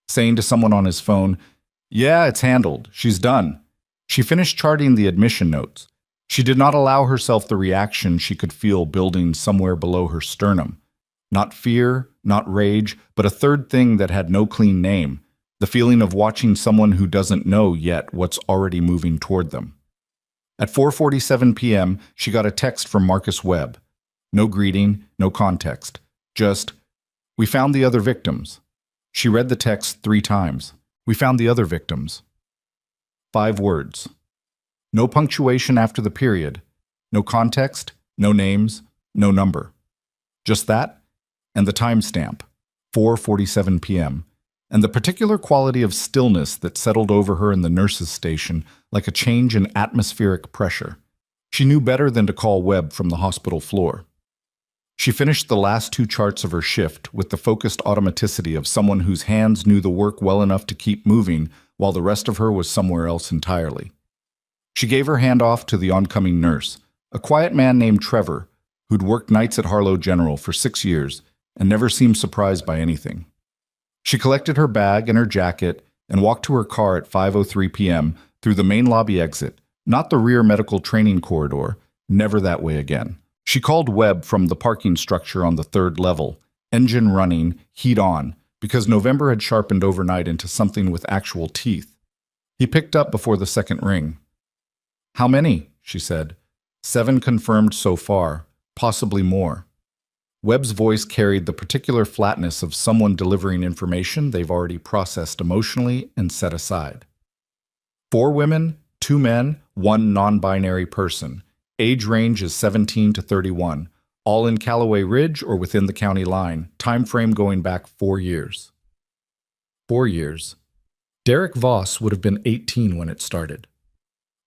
saying to someone on his phone, "Yeah, it's handled. She's done." She finished charting the admission notes. She did not allow herself the reaction she could feel building somewhere below her sternum. Not fear, not rage, but a third thing that had no clean name. The feeling of watching someone who doesn't know yet what's already moving toward them. At 4:47 p.m., she got a text from Marcus Webb. No greeting, no context. Just, "We found the other victims." She read the text 3 times. "We found the other victims." 5 words. No punctuation after the period. No context, no names, no number. Just that, and the timestamp, 4:47 p.m., and the particular quality of stillness that settled over her in the nurses' station like a change in atmospheric pressure. She knew better than to call Webb from the hospital floor. She finished the last 2 charts of her shift with the focused automaticity of someone whose hands knew the work well enough to keep moving while the rest of her was somewhere else entirely. She gave her hand off to the oncoming nurse, a quiet man named Trevor, who'd worked nights at Harlow General for 6 years and never seemed surprised by anything. She collected her bag and her jacket and walked to her car at 5:03 p.m. through the main lobby exit, not the rear medical training corridor, never that way again. She called Webb from the parking structure on the 3rd level, engine running, heat on, because November had sharpened overnight into something with actual teeth. He picked up before the 2nd ring. "How many?" she said. 7 confirmed so far, possibly more. Webb's voice carried the particular flatness of someone delivering information they've already processed emotionally and set aside. 4 women, 2 men, 1 non-binary person. Age range is 17 to 31, all in Callaway Ridge or within the county line, time frame going back 4 years. 4 years. Derek Voss would have been 18 when it started.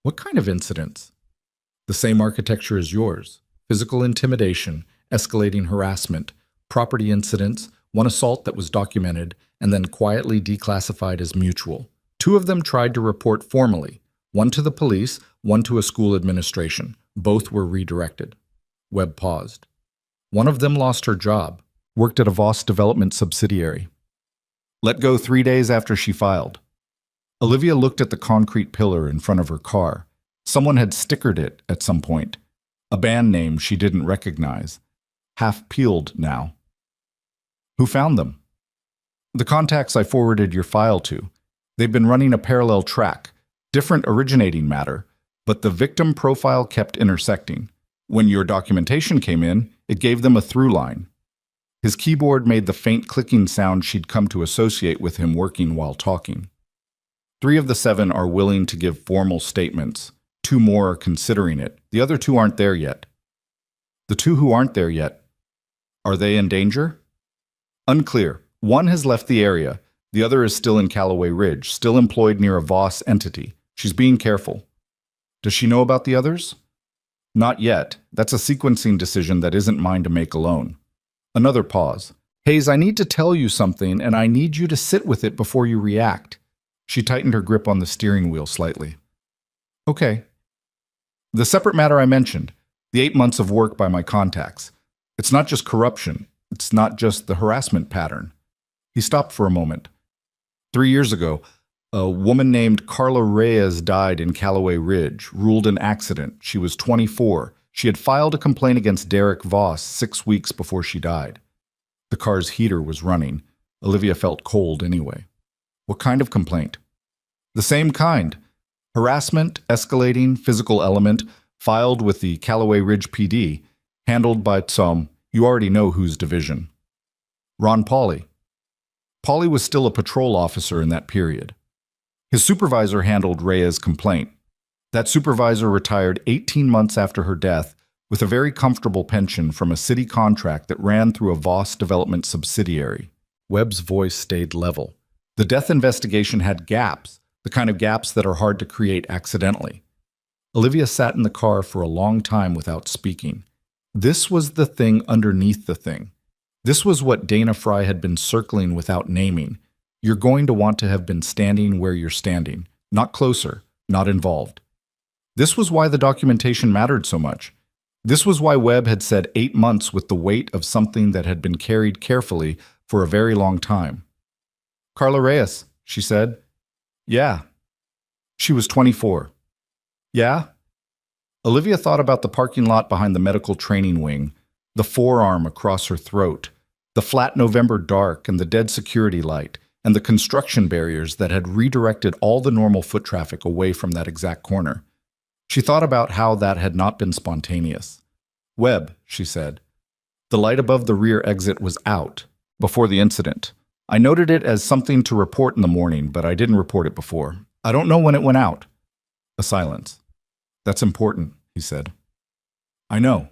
What kind of incidents? The same architecture as yours. Physical intimidation, escalating harassment, property incidents, 1 assault that was documented and then quietly declassified as mutual. 2 of them tried to report formally. One to the police, one to a school administration. Both were redirected. Webb paused. One of them lost her job, worked at a Voss development subsidiary. Let go 3 days after she filed. Olivia looked at the concrete pillar in front of her car. Someone had stickered it at some point. A band name she didn't recognize. Half peeled now. Who found them? The contacts I forwarded your file to. They've been running a parallel track, different originating matter, but the victim profile kept intersecting. When your documentation came in, it gave them a through line. His keyboard made the faint clicking sound she'd come to associate with him working while talking. 3 of the 7 are willing to give formal statements. 2 more are considering it. The other 2 aren't there yet. The 2 who aren't there yet, are they in danger? Unclear. One has left the area. The other is still in Callaway Ridge, still employed near a Voss entity. She's being careful. Does she know about the others? Not yet. That's a sequencing decision that isn't mine to make alone. Another pause. Hayes, I need to tell you something, and I need you to sit with it before you react. She tightened her grip on the steering wheel slightly. Okay. The separate matter I mentioned, the 8 months of work by my contacts. It's not just corruption. It's not just the harassment pattern. He stopped for a moment. 3 years ago, a woman named Carla Reyes died in Callaway Ridge, ruled an accident. She was 24. She had filed a complaint against Derek Voss 6 weeks before she died. The car's heater was running. Olivia felt cold anyway. What kind of complaint? The same kind. Harassment, escalating, physical element, filed with the Callaway Ridge PD, handled by some, you already know whose division. Ron Pauley. Pauley was still a patrol officer in that period. His supervisor handled Reyes' complaint. That supervisor retired 18 months after her death with a very comfortable pension from a city contract that ran through a Voss development subsidiary. Webb's voice stayed level. The death investigation had gaps, the kind of gaps that are hard to create accidentally. Olivia sat in the car for a long time without speaking. This was the thing underneath the thing. This was what Dana Fry had been circling without naming. You're going to want to have been standing where you're standing, not closer, not involved. This was why the documentation mattered so much. This was why Webb had said 8 months with the weight of something that had been carried carefully for a very long time. Carla Reyes, she said. Yeah. She was 24. Yeah? Olivia thought about the parking lot behind the medical training wing, the forearm across her throat, the flat November dark and the dead security light, and the construction barriers that had redirected all the normal foot traffic away from that exact corner. She thought about how that had not been spontaneous. Webb, she said. The light above the rear exit was out, before the incident. I noted it as something to report in the morning, but I didn't report it before. I don't know when it went out. A silence. That's important, he said. I know.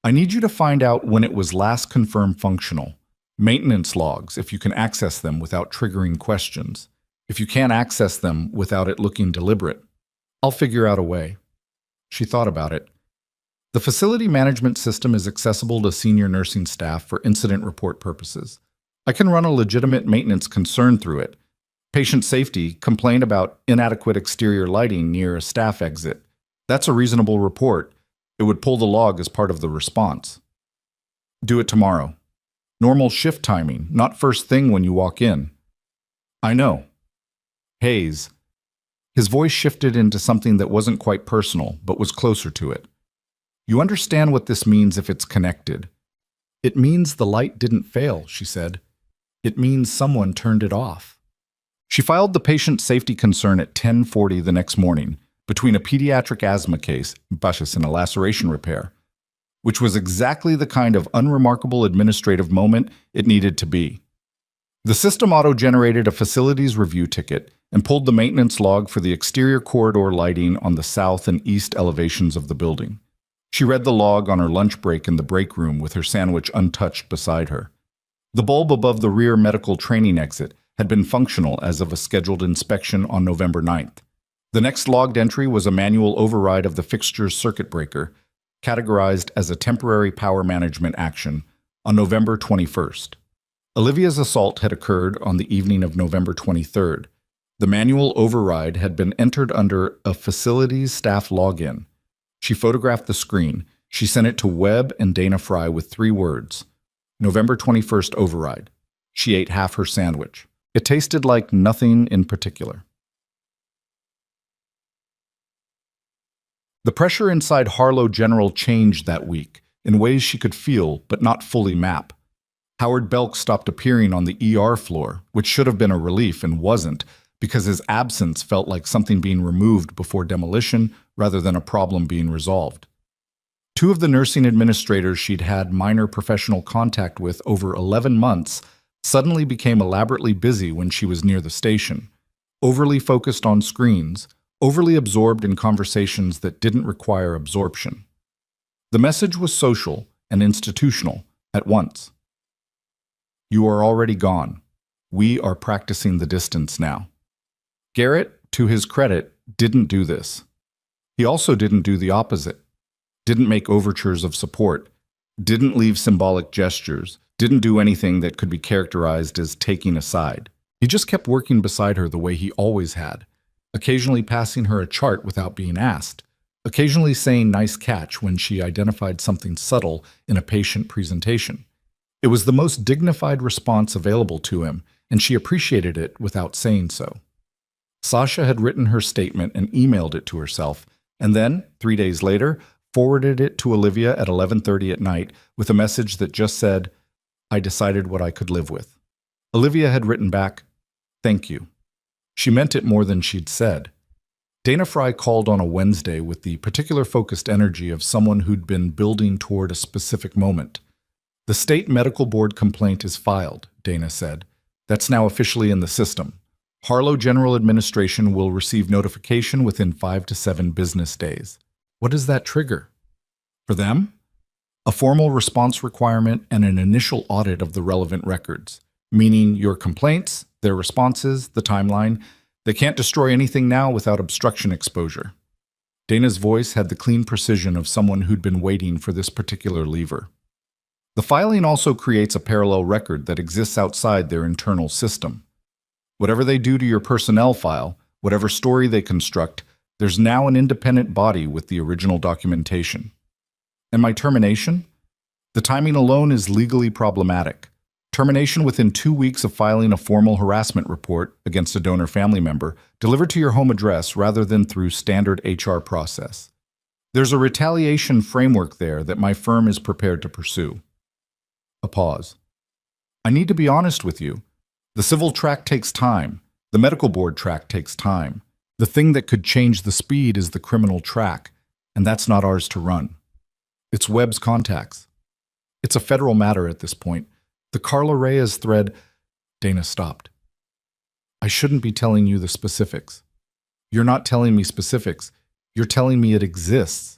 I need you to find out when it was last confirmed functional. Maintenance logs, if you can access them without triggering questions. If you can't access them without it looking deliberate. I'll figure out a way. She thought about it. The facility management system is accessible to senior nursing staff for incident report purposes. I can run a legitimate maintenance concern through it. Patient safety, complaint about inadequate exterior lighting near a staff exit. That's a reasonable report. It would pull the log as part of the response. Do it tomorrow. Normal shift timing, not first thing when you walk in. I know. Hayes. His voice shifted into something that wasn't quite personal, but was closer to it. You understand what this means if it's connected. It means the light didn't fail, she said. It means someone turned it off. She filed the patient safety concern at 10:40 the next morning, between a pediatric asthma case, and a laceration repair, which was exactly the kind of unremarkable administrative moment it needed to be. The system auto-generated a facilities review ticket and pulled the maintenance log for the exterior corridor lighting on the south and east elevations of the building. She read the log on her lunch break in the break room with her sandwich untouched beside her. The bulb above the rear medical training exit had been functional as of a scheduled inspection on November 9th. The next logged entry was a manual override of the fixture's circuit breaker, categorized as a temporary power management action, on November 21st. Olivia's assault had occurred on the evening of November 23rd. The manual override had been entered under a facilities staff login. She photographed the screen. She sent it to Webb and Dana Fry with 3 words. November 21st override. She ate half her sandwich. It tasted like nothing in particular. The pressure inside Harlow General changed that week, in ways she could feel but not fully map. Howard Belk stopped appearing on the ER floor, which should have been a relief and wasn't, because his absence felt like something being removed before demolition rather than a problem being resolved. 2 of the nursing administrators she'd had minor professional contact with over 11 months suddenly became elaborately busy when she was near the station, overly focused on screens, overly absorbed in conversations that didn't require absorption. The message was social and institutional at once. You are already gone. We are practicing the distance now. Garrett, to his credit, didn't do this. He also didn't do the opposite. Didn't make overtures of support. Didn't leave symbolic gestures. Didn't do anything that could be characterized as taking a side. He just kept working beside her the way he always had, occasionally passing her a chart without being asked, occasionally saying nice catch when she identified something subtle in a patient presentation. It was the most dignified response available to him, and she appreciated it without saying so. Sasha had written her statement and emailed it to herself, and then, 3 days later, forwarded it to Olivia at 11:30 at night with a message that just said, "I decided what I could live with." Olivia had written back, "Thank you." She meant it more than she'd said. Dana Fry called on a Wednesday with the particular focused energy of someone who'd been building toward a specific moment. "The state medical board complaint is filed," Dana said. "That's now officially in the system. Harlow General Administration will receive notification within 5 to 7 business days." What does that trigger? For them? A formal response requirement and an initial audit of the relevant records, meaning your complaints, their responses, the timeline. They can't destroy anything now without obstruction exposure. Dana's voice had the clean precision of someone who'd been waiting for this particular lever. The filing also creates a parallel record that exists outside their internal system. Whatever they do to your personnel file, whatever story they construct, there's now an independent body with the original documentation. And my termination? The timing alone is legally problematic. Termination within 2 weeks of filing a formal harassment report against a donor family member delivered to your home address rather than through standard HR process. There's a retaliation framework there that my firm is prepared to pursue. A pause. I need to be honest with you. The civil track takes time. The medical board track takes time. The thing that could change the speed is the criminal track, and that's not ours to run. It's Webb's contacts. It's a federal matter at this point. The Carla Reyes thread. Dana stopped. I shouldn't be telling you the specifics. You're not telling me specifics. You're telling me it exists.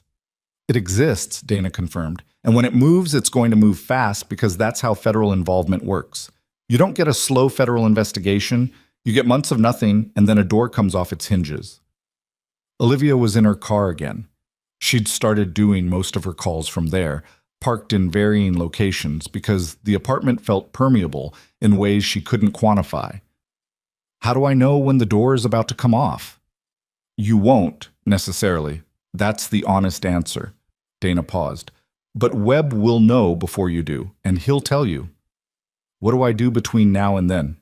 It exists, Dana confirmed. And when it moves, it's going to move fast because that's how federal involvement works. You don't get a slow federal investigation. You get months of nothing, and then a door comes off its hinges. Olivia was in her car again. She'd started doing most of her calls from there, parked in varying locations because the apartment felt permeable in ways she couldn't quantify. How do I know when the door is about to come off? You won't, necessarily. That's the honest answer. Dana paused. But Webb will know before you do, and he'll tell you. What do I do between now and then?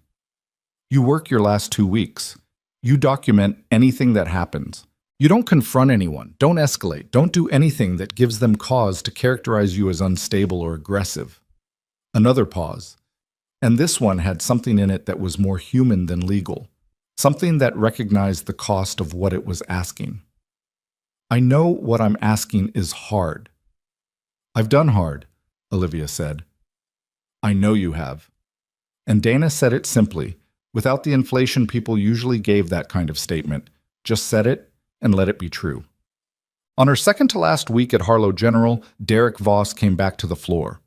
You work your last 2 weeks. You document anything that happens. You don't confront anyone, don't escalate, don't do anything that gives them cause to characterize you as unstable or aggressive. Another pause. And this one had something in it that was more human than legal. Something that recognized the cost of what it was asking. I know what I'm asking is hard. I've done hard, Olivia said. I know you have. And Dana said it simply, without the inflation people usually gave that kind of statement. Just said it and let it be true. On her second to last week at Harlow General, Derek Voss came back to the floor.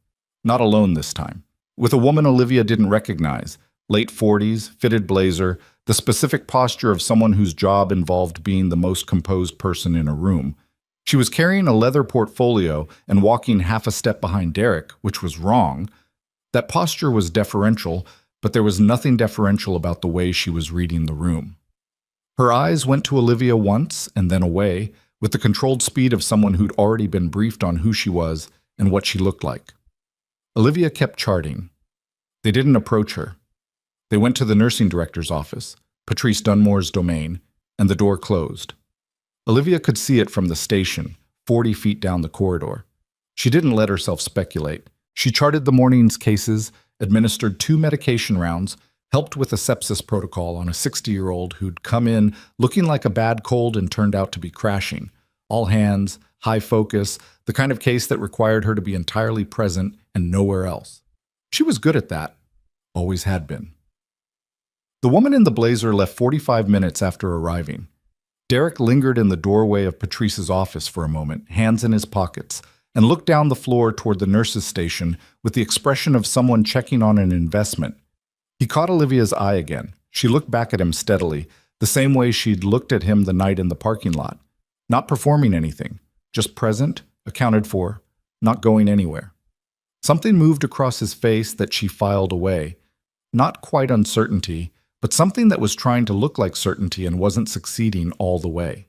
Not alone this time. With a woman Olivia didn't recognize, late 40s, fitted blazer, the specific posture of someone whose job involved being the most composed person in a room. She was carrying a leather portfolio and walking half a step behind Derek, which was wrong. That posture was deferential, but there was nothing deferential about the way she was reading the room. Her eyes went to Olivia once and then away, with the controlled speed of someone who'd already been briefed on who she was and what she looked like. Olivia kept charting. They didn't approach her. They went to the nursing director's office, Patrice Dunmore's domain, and the door closed. Olivia could see it from the station, 40 feet down the corridor. She didn't let herself speculate. She charted the morning's cases, administered 2 medication rounds, helped with a sepsis protocol on a 60-year-old who'd come in looking like a bad cold and turned out to be crashing. All hands, high focus, the kind of case that required her to be entirely present and nowhere else. She was good at that. Always had been. The woman in the blazer left 45 minutes after arriving. Derek lingered in the doorway of Patrice's office for a moment, hands in his pockets, and looked down the floor toward the nurse's station with the expression of someone checking on an investment. He caught Olivia's eye again. She looked back at him steadily, the same way she'd looked at him the night in the parking lot. Not performing anything, just present, accounted for, not going anywhere. Something moved across his face that she filed away. Not quite uncertainty, but something that was trying to look like certainty and wasn't succeeding all the way.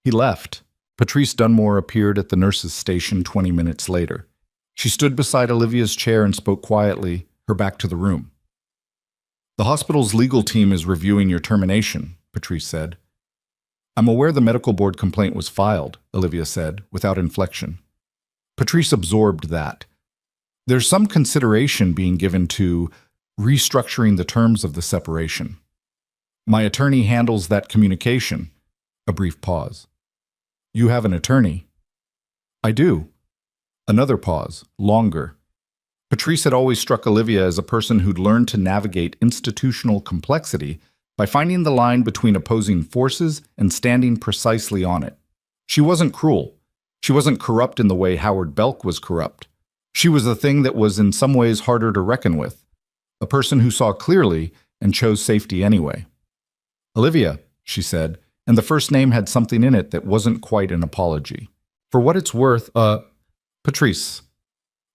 He left. Patrice Dunmore appeared at the nurse's station 20 minutes later. She stood beside Olivia's chair and spoke quietly, her back to the room. "The hospital's legal team is reviewing your termination," Patrice said. "I'm aware the medical board complaint was filed," Olivia said, without inflection. Patrice absorbed that. There's some consideration being given to restructuring the terms of the separation. "My attorney handles that communication." A brief pause. "You have an attorney?" "I do." Another pause, longer. Patrice had always struck Olivia as a person who'd learned to navigate institutional complexity by finding the line between opposing forces and standing precisely on it. She wasn't cruel. She wasn't corrupt in the way Howard Belk was corrupt. She was the thing that was in some ways harder to reckon with. A person who saw clearly and chose safety anyway. "Olivia," she said, and the first name had something in it that wasn't quite an apology. "For what it's worth, Patrice."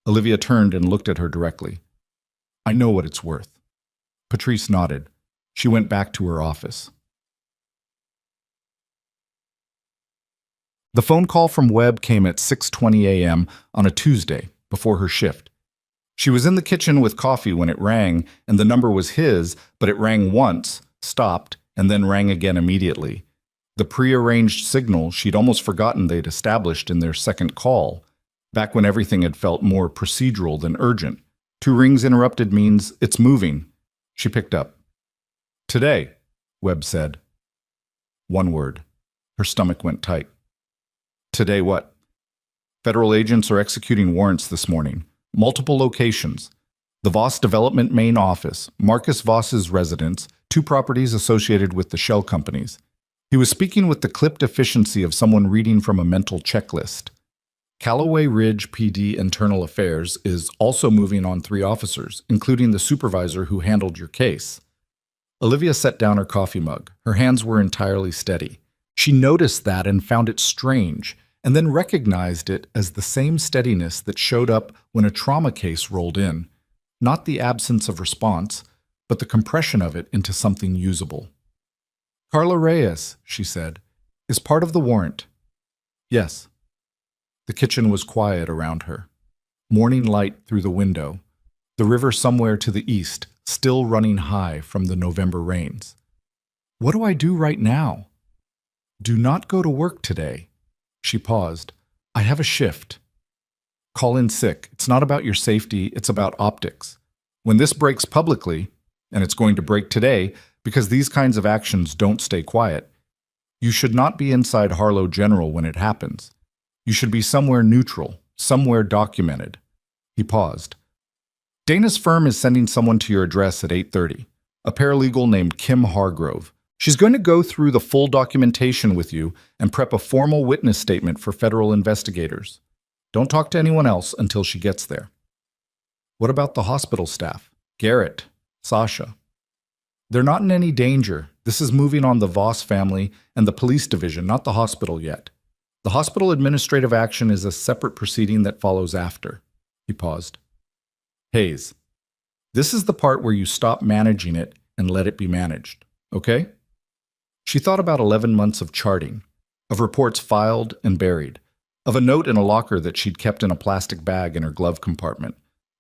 Olivia turned and looked at her directly. "I know what it's worth." Patrice nodded. She went back to her office. The phone call from Webb came at 6:20 a.m. on a Tuesday, before her shift. She was in the kitchen with coffee when it rang, and the number was his, but it rang once, stopped, and then rang again immediately. The prearranged signal she'd almost forgotten they'd established in their second call, back when everything had felt more procedural than urgent. 2 rings interrupted means it's moving. She picked up. "Today," Webb said. One word. Her stomach went tight. "Today what?" "Federal agents are executing warrants this morning. Multiple locations. The Voss Development main office, Marcus Voss's residence, 2 properties associated with the shell companies." He was speaking with the clipped efficiency of someone reading from a mental checklist. "Callaway Ridge PD Internal Affairs is also moving on 3 officers, including the supervisor who handled your case." Olivia set down her coffee mug. Her hands were entirely steady. She noticed that and found it strange, and then recognized it as the same steadiness that showed up when a trauma case rolled in. Not the absence of response, but the compression of it into something usable. "Carla Reyes," she said, "is part of the warrant." "Yes." The kitchen was quiet around her. Morning light through the window. The river somewhere to the east, still running high from the November rains. "What do I do right now?" "Do not go to work today." She paused. "I have a shift." "Call in sick. It's not about your safety, it's about optics. When this breaks publicly, and it's going to break today because these kinds of actions don't stay quiet, you should not be inside Harlow General when it happens. You should be somewhere neutral, somewhere documented." He paused. "Dana's firm is sending someone to your address at 8:30, a paralegal named Kim Hargrove. She's going to go through the full documentation with you and prep a formal witness statement for federal investigators. Don't talk to anyone else until she gets there." "What about the hospital staff? Garrett, Sasha?" "They're not in any danger. This is moving on the Voss family and the police division, not the hospital yet. The hospital administrative action is a separate proceeding that follows after." He paused. "Hayes, this is the part where you stop managing it and let it be managed, okay?" She thought about 11 months of charting, of reports filed and buried, of a note in a locker that she'd kept in a plastic bag in her glove compartment,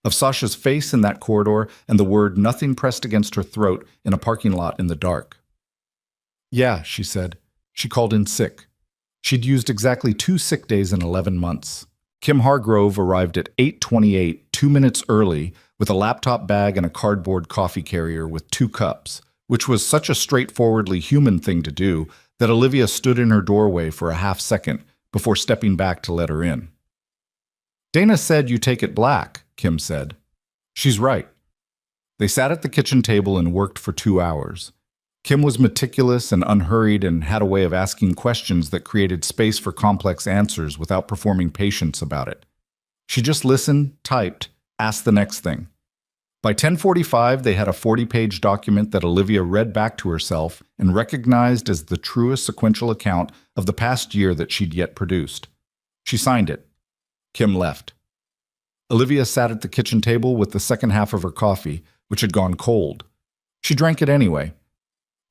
of Sasha's face in that corridor and the word nothing pressed against her throat in a parking lot in the dark. Yeah, she said. She called in sick. She'd used exactly 2 sick days in 11 months. Kim Hargrove arrived at 8:28, 2 minutes early, with a laptop bag and a cardboard coffee carrier with 2 cups, which was such a straightforwardly human thing to do that Olivia stood in her doorway for a half second before stepping back to let her in. Dana said you take it black, Kim said. She's right. They sat at the kitchen table and worked for 2 hours. Kim was meticulous and unhurried and had a way of asking questions that created space for complex answers without performing patience about it. She just listened, typed, asked the next thing. By 10:45, they had a 40-page document that Olivia read back to herself and recognized as the truest sequential account of the past year that she'd yet produced. She signed it. Kim left. Olivia sat at the kitchen table with the second half of her coffee, which had gone cold. She drank it anyway.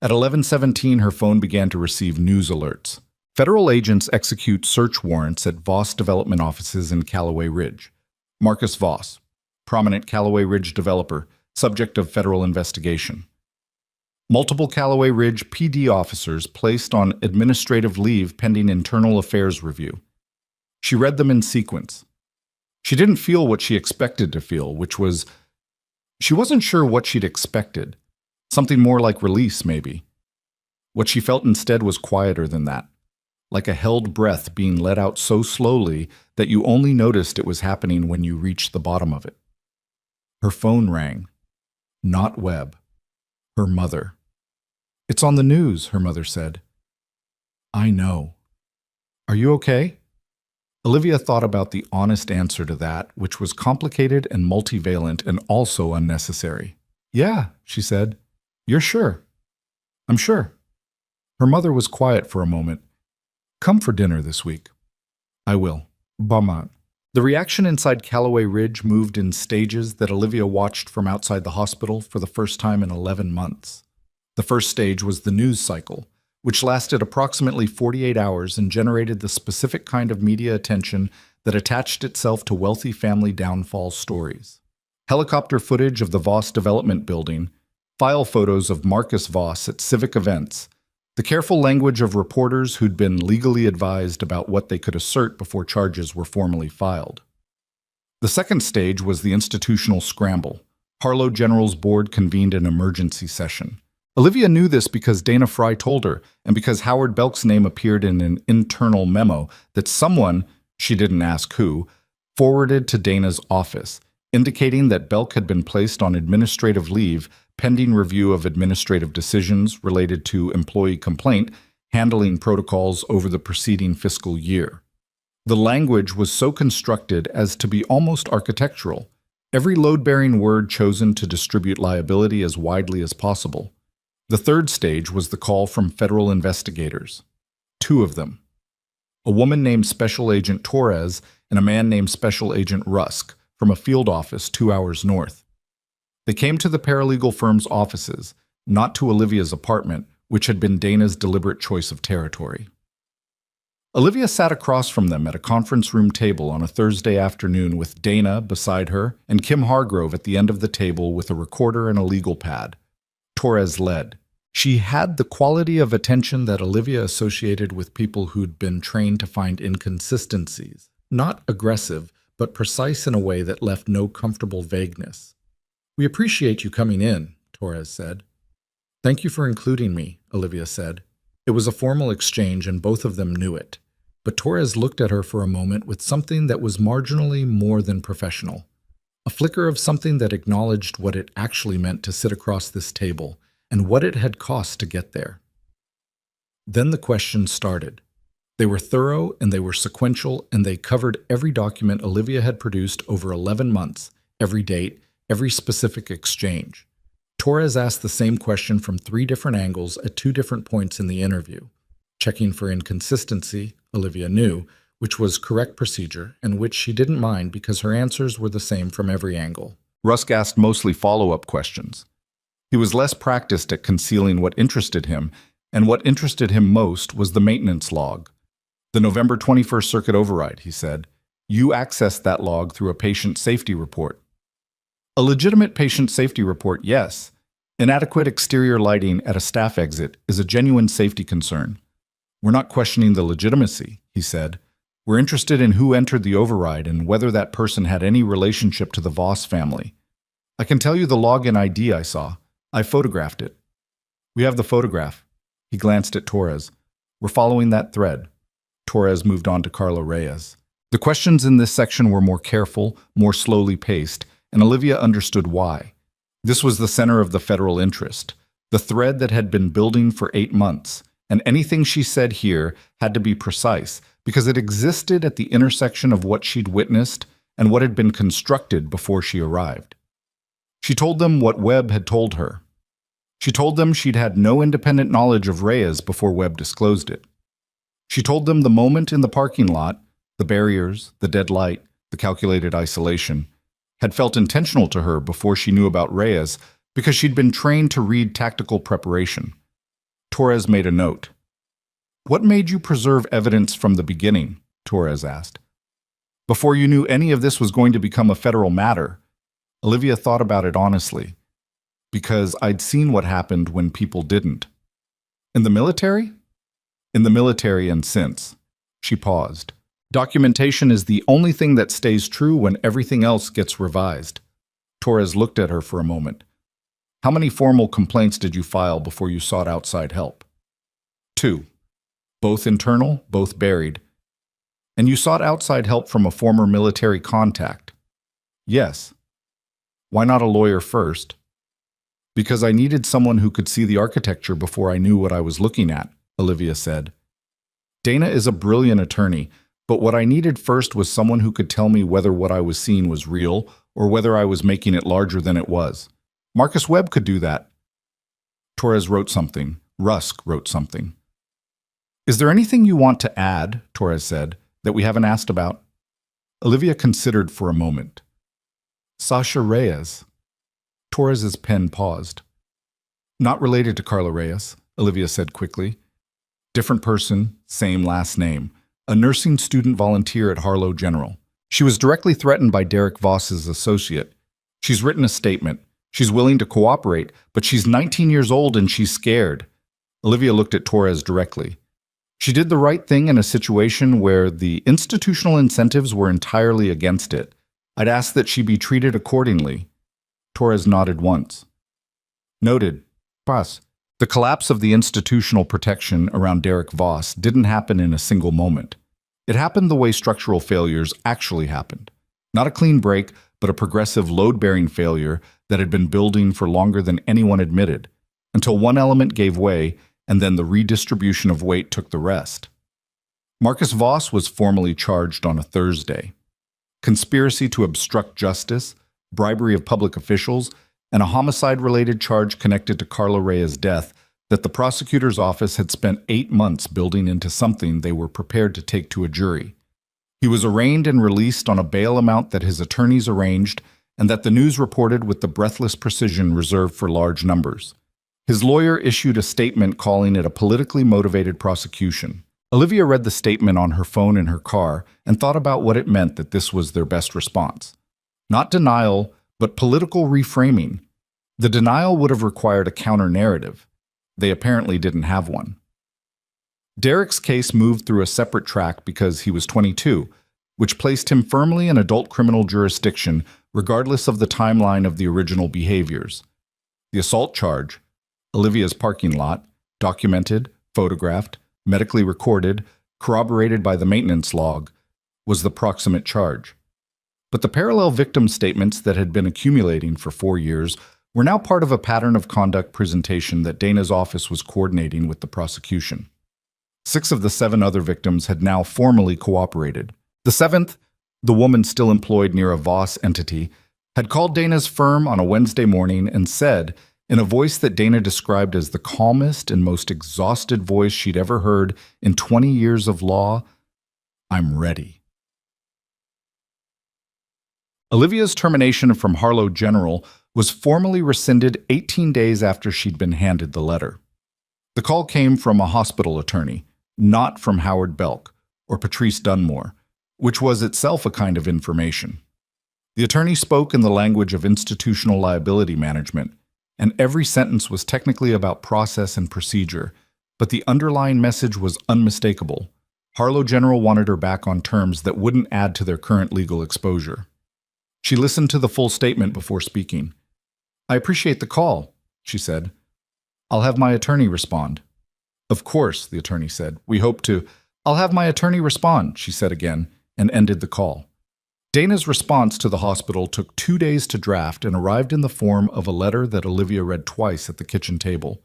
At 11:17, her phone began to receive news alerts. Federal agents execute search warrants at Voss development offices in Callaway Ridge. Marcus Voss, prominent Callaway Ridge developer, subject of federal investigation. Multiple Callaway Ridge PD officers placed on administrative leave pending internal affairs review. She read them in sequence. She didn't feel what she expected to feel, which was, she wasn't sure what she'd expected. Something more like release, maybe. What she felt instead was quieter than that, like a held breath being let out so slowly that you only noticed it was happening when you reached the bottom of it. Her phone rang. Not Webb. Her mother. It's on the news, her mother said. I know. Are you okay? Olivia thought about the honest answer to that, which was complicated and multivalent and also unnecessary. Yeah, she said. You're sure? I'm sure. Her mother was quiet for a moment. Come for dinner this week. I will. Beaumont. The reaction inside Callaway Ridge moved in stages that Olivia watched from outside the hospital for the first time in 11 months. The first stage was the news cycle, which lasted approximately 48 hours and generated the specific kind of media attention that attached itself to wealthy family downfall stories. Helicopter footage of the Voss development building, file photos of Marcus Voss at civic events, the careful language of reporters who'd been legally advised about what they could assert before charges were formally filed. The second stage was the institutional scramble. Harlow General's board convened an emergency session. Olivia knew this because Dana Fry told her, and because Howard Belk's name appeared in an internal memo that someone, she didn't ask who, forwarded to Dana's office, indicating that Belk had been placed on administrative leave pending review of administrative decisions related to employee complaint handling protocols over the preceding fiscal year. The language was so constructed as to be almost architectural, every load-bearing word chosen to distribute liability as widely as possible. The third stage was the call from federal investigators. 2 of them. A woman named Special Agent Torres and a man named Special Agent Rusk from a field office 2 hours north. They came to the paralegal firm's offices, not to Olivia's apartment, which had been Dana's deliberate choice of territory. Olivia sat across from them at a conference room table on a Thursday afternoon with Dana beside her and Kim Hargrove at the end of the table with a recorder and a legal pad. Torres led. She had the quality of attention that Olivia associated with people who'd been trained to find inconsistencies, not aggressive, but precise in a way that left no comfortable vagueness. We appreciate you coming in, Torres said. Thank you for including me, Olivia said. It was a formal exchange and both of them knew it. But Torres looked at her for a moment with something that was marginally more than professional. A flicker of something that acknowledged what it actually meant to sit across this table and what it had cost to get there. Then the questions started. They were thorough and they were sequential and they covered every document Olivia had produced over 11 months, every date, every specific exchange. Torres asked the same question from 3 different angles at 2 different points in the interview. Checking for inconsistency, Olivia knew, which was correct procedure and which she didn't mind because her answers were the same from every angle. Rusk asked mostly follow-up questions. He was less practiced at concealing what interested him, And what interested him most was the maintenance log. The November 21st circuit override, he said. You accessed that log through a patient safety report. A legitimate patient safety report, yes. Inadequate exterior lighting at a staff exit is a genuine safety concern. We're not questioning the legitimacy, he said. We're interested in who entered the override and whether that person had any relationship to the Voss family. I can tell you the login ID I saw. I photographed it. We have the photograph. He glanced at Torres. We're following that thread. Torres moved on to Carla Reyes. The questions in this section were more careful, more slowly paced, and Olivia understood why. This was the center of the federal interest, the thread that had been building for 8 months, and anything she said here had to be precise because it existed at the intersection of what she'd witnessed and what had been constructed before she arrived. She told them what Webb had told her. She told them she'd had no independent knowledge of Reyes before Webb disclosed it. She told them the moment in the parking lot, the barriers, the dead light, the calculated isolation, had felt intentional to her before she knew about Reyes because she'd been trained to read tactical preparation. Torres made a note. What made you preserve evidence from the beginning? Torres asked. Before you knew any of this was going to become a federal matter. Olivia thought about it honestly. Because I'd seen what happened when people didn't. In the military? In the military and since. She paused. Documentation is the only thing that stays true when everything else gets revised. Torres looked at her for a moment. How many formal complaints did you file before you sought outside help? 2. Both internal, both buried. And you sought outside help from a former military contact? Yes. Why not a lawyer first? Because I needed someone who could see the architecture before I knew what I was looking at, Olivia said. Dana is a brilliant attorney, but what I needed first was someone who could tell me whether what I was seeing was real or whether I was making it larger than it was. Marcus Webb could do that. Torres wrote something. Rusk wrote something. Is there anything you want to add, Torres said, that we haven't asked about? Olivia considered for a moment. Sasha Reyes. Torres's pen paused. Not related to Carla Reyes, Olivia said quickly. Different person, same last name. A nursing student volunteer at Harlow General. She was directly threatened by Derek Voss's associate. She's written a statement. She's willing to cooperate, but she's 19 years old and she's scared. Olivia looked at Torres directly. She did the right thing in a situation where the institutional incentives were entirely against it. I'd ask that she be treated accordingly. Torres nodded once. Noted. Pass. The collapse of the institutional protection around Derek Voss didn't happen in a single moment. It happened the way structural failures actually happened. Not a clean break, but a progressive load-bearing failure that had been building for longer than anyone admitted, until one element gave way and then the redistribution of weight took the rest. Marcus Voss was formally charged on a Thursday. Conspiracy to obstruct justice, bribery of public officials, and a homicide-related charge connected to Carla Reyes' death that the prosecutor's office had spent 8 months building into something they were prepared to take to a jury. He was arraigned and released on a bail amount that his attorneys arranged and that the news reported with the breathless precision reserved for large numbers. His lawyer issued a statement calling it a politically motivated prosecution. Olivia read the statement on her phone in her car and thought about what it meant that this was their best response. Not denial, but political reframing. The denial would have required a counter-narrative. They apparently didn't have one. Derek's case moved through a separate track because he was 22, which placed him firmly in adult criminal jurisdiction regardless of the timeline of the original behaviors. The assault charge, Olivia's parking lot, documented, photographed, medically recorded, corroborated by the maintenance log, was the proximate charge. But the parallel victim statements that had been accumulating for 4 years were now part of a pattern of conduct presentation that Dana's office was coordinating with the prosecution. 6 of the 7 other victims had now formally cooperated. The 7th, the woman still employed near a Voss entity, had called Dana's firm on a Wednesday morning and said, in a voice that Dana described as the calmest and most exhausted voice she'd ever heard in 20 years of law, "I'm ready." Olivia's termination from Harlow General was formally rescinded 18 days after she'd been handed the letter. The call came from a hospital attorney, not from Howard Belk or Patrice Dunmore, which was itself a kind of information. The attorney spoke in the language of institutional liability management, and every sentence was technically about process and procedure, but the underlying message was unmistakable. Harlow General wanted her back on terms that wouldn't add to their current legal exposure. She listened to the full statement before speaking. "I appreciate the call," she said. "I'll have my attorney respond." "Of course," the attorney said. "We hope to—" "I'll have my attorney respond," she said again, and ended the call. Dana's response to the hospital took 2 days to draft and arrived in the form of a letter that Olivia read twice at the kitchen table.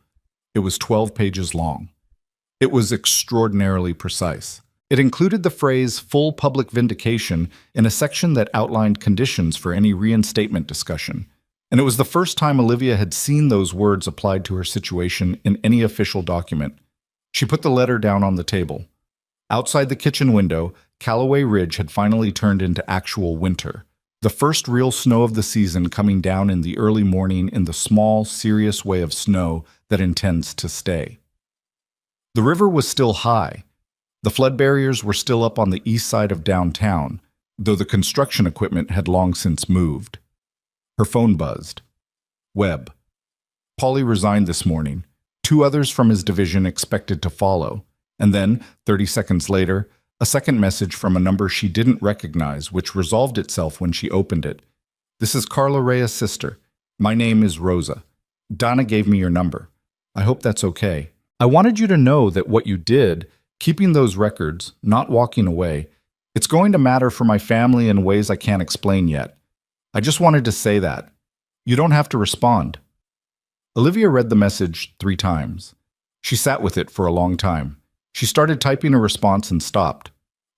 It was 12 pages long. It was extraordinarily precise. It included the phrase "full public vindication" in a section that outlined conditions for any reinstatement discussion, and it was the first time Olivia had seen those words applied to her situation in any official document. She put the letter down on the table. Outside the kitchen window, Callaway Ridge had finally turned into actual winter, the first real snow of the season coming down in the early morning in the small, serious way of snow that intends to stay. The river was still high. The flood barriers were still up on the east side of downtown, though the construction equipment had long since moved. Her phone buzzed. Webb. Paulie resigned this morning. 2 others from his division expected to follow. And then, 30 seconds later, a second message from a number she didn't recognize, which resolved itself when she opened it. "This is Carla Rhea's sister. My name is Rosa. Donna gave me your number. I hope that's okay. I wanted you to know that what you did, keeping those records, not walking away, it's going to matter for my family in ways I can't explain yet. I just wanted to say that. You don't have to respond." Olivia read the message 3 times. She sat with it for a long time. She started typing a response and stopped.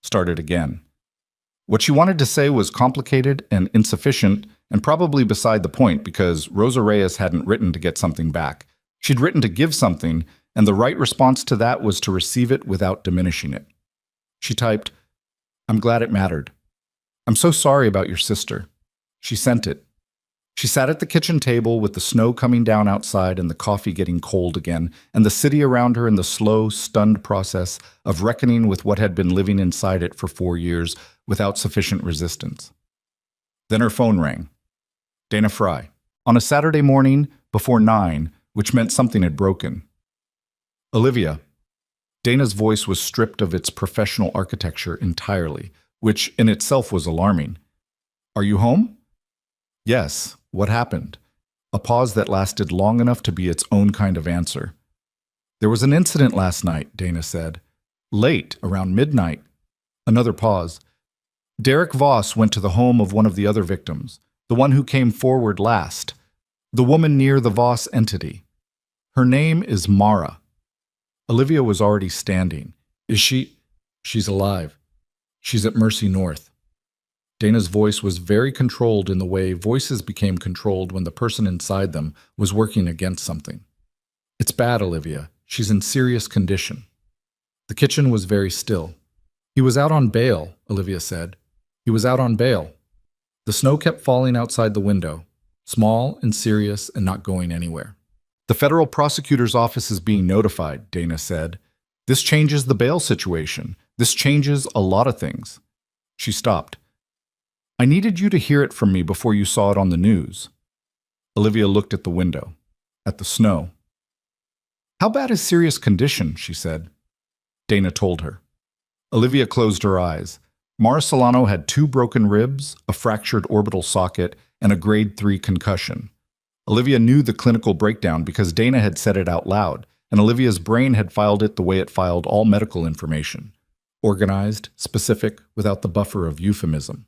Started again. What she wanted to say was complicated and insufficient and probably beside the point because Rosa Reyes hadn't written to get something back. She'd written to give something, and the right response to that was to receive it without diminishing it. She typed, "I'm glad it mattered. I'm so sorry about your sister." She sent it. She sat at the kitchen table with the snow coming down outside and the coffee getting cold again, and the city around her in the slow, stunned process of reckoning with what had been living inside it for 4 years without sufficient resistance. Then her phone rang. Dana Fry. On a Saturday morning before 9, which meant something had broken. "Olivia." Dana's voice was stripped of its professional architecture entirely, which in itself was alarming. "Are you home?" "Yes. What happened?" A pause that lasted long enough to be its own kind of answer. "There was an incident last night," Dana said. "Late, around midnight." Another pause. "Derek Voss went to the home of one of the other victims, the one who came forward last, the woman near the Voss entity. Her name is Mara." Olivia was already standing. "Is she—" "She's alive. She's at Mercy North." Dana's voice was very controlled in the way voices became controlled when the person inside them was working against something. "It's bad, Olivia. She's in serious condition." The kitchen was very still. "He was out on bail," Olivia said. "He was out on bail." The snow kept falling outside the window, small and serious and not going anywhere. "The federal prosecutor's office is being notified," Dana said. "This changes the bail situation. This changes a lot of things." She stopped. "I needed you to hear it from me before you saw it on the news." Olivia looked at the window, at the snow. "How bad is serious condition?" she said. Dana told her. Olivia closed her eyes. Mara Solano had 2 broken ribs, a fractured orbital socket, and a grade 3 concussion. Olivia knew the clinical breakdown because Dana had said it out loud, and Olivia's brain had filed it the way it filed all medical information. Organized, specific, without the buffer of euphemism.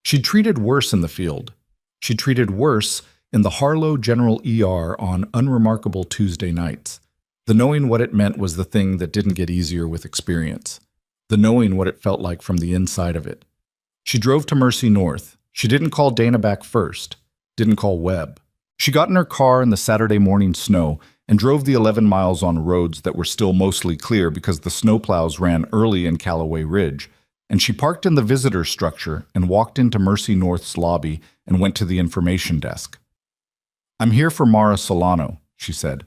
She'd treated worse in the field. She'd treated worse in the Harlow General ER on unremarkable Tuesday nights. The knowing what it meant was the thing that didn't get easier with experience. The knowing what it felt like from the inside of it. She drove to Mercy North. She didn't call Dana back first. Didn't call Webb. She got in her car in the Saturday morning snow and drove the 11 miles on roads that were still mostly clear because the snowplows ran early in Callaway Ridge, and she parked in the visitor structure and walked into Mercy North's lobby and went to the information desk. "I'm here for Mara Solano," she said.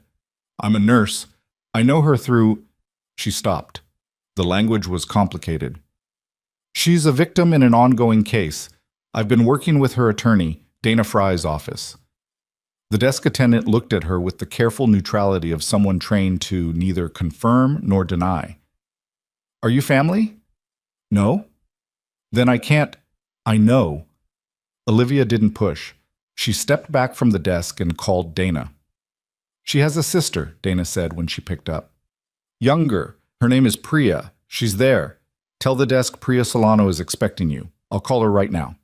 "I'm a nurse. I know her through... She stopped. The language was complicated. She's a victim in an ongoing case. I've been working with her attorney, Dana Fry's office. The desk attendant looked at her with the careful neutrality of someone trained to neither confirm nor deny. Are you family? No? Then I can't... I know. Olivia didn't push. She stepped back from the desk and called Dana. She has a sister, Dana said when she picked up. Younger. Her name is Priya. She's there. Tell the desk Priya Solano is expecting you. I'll call her right now.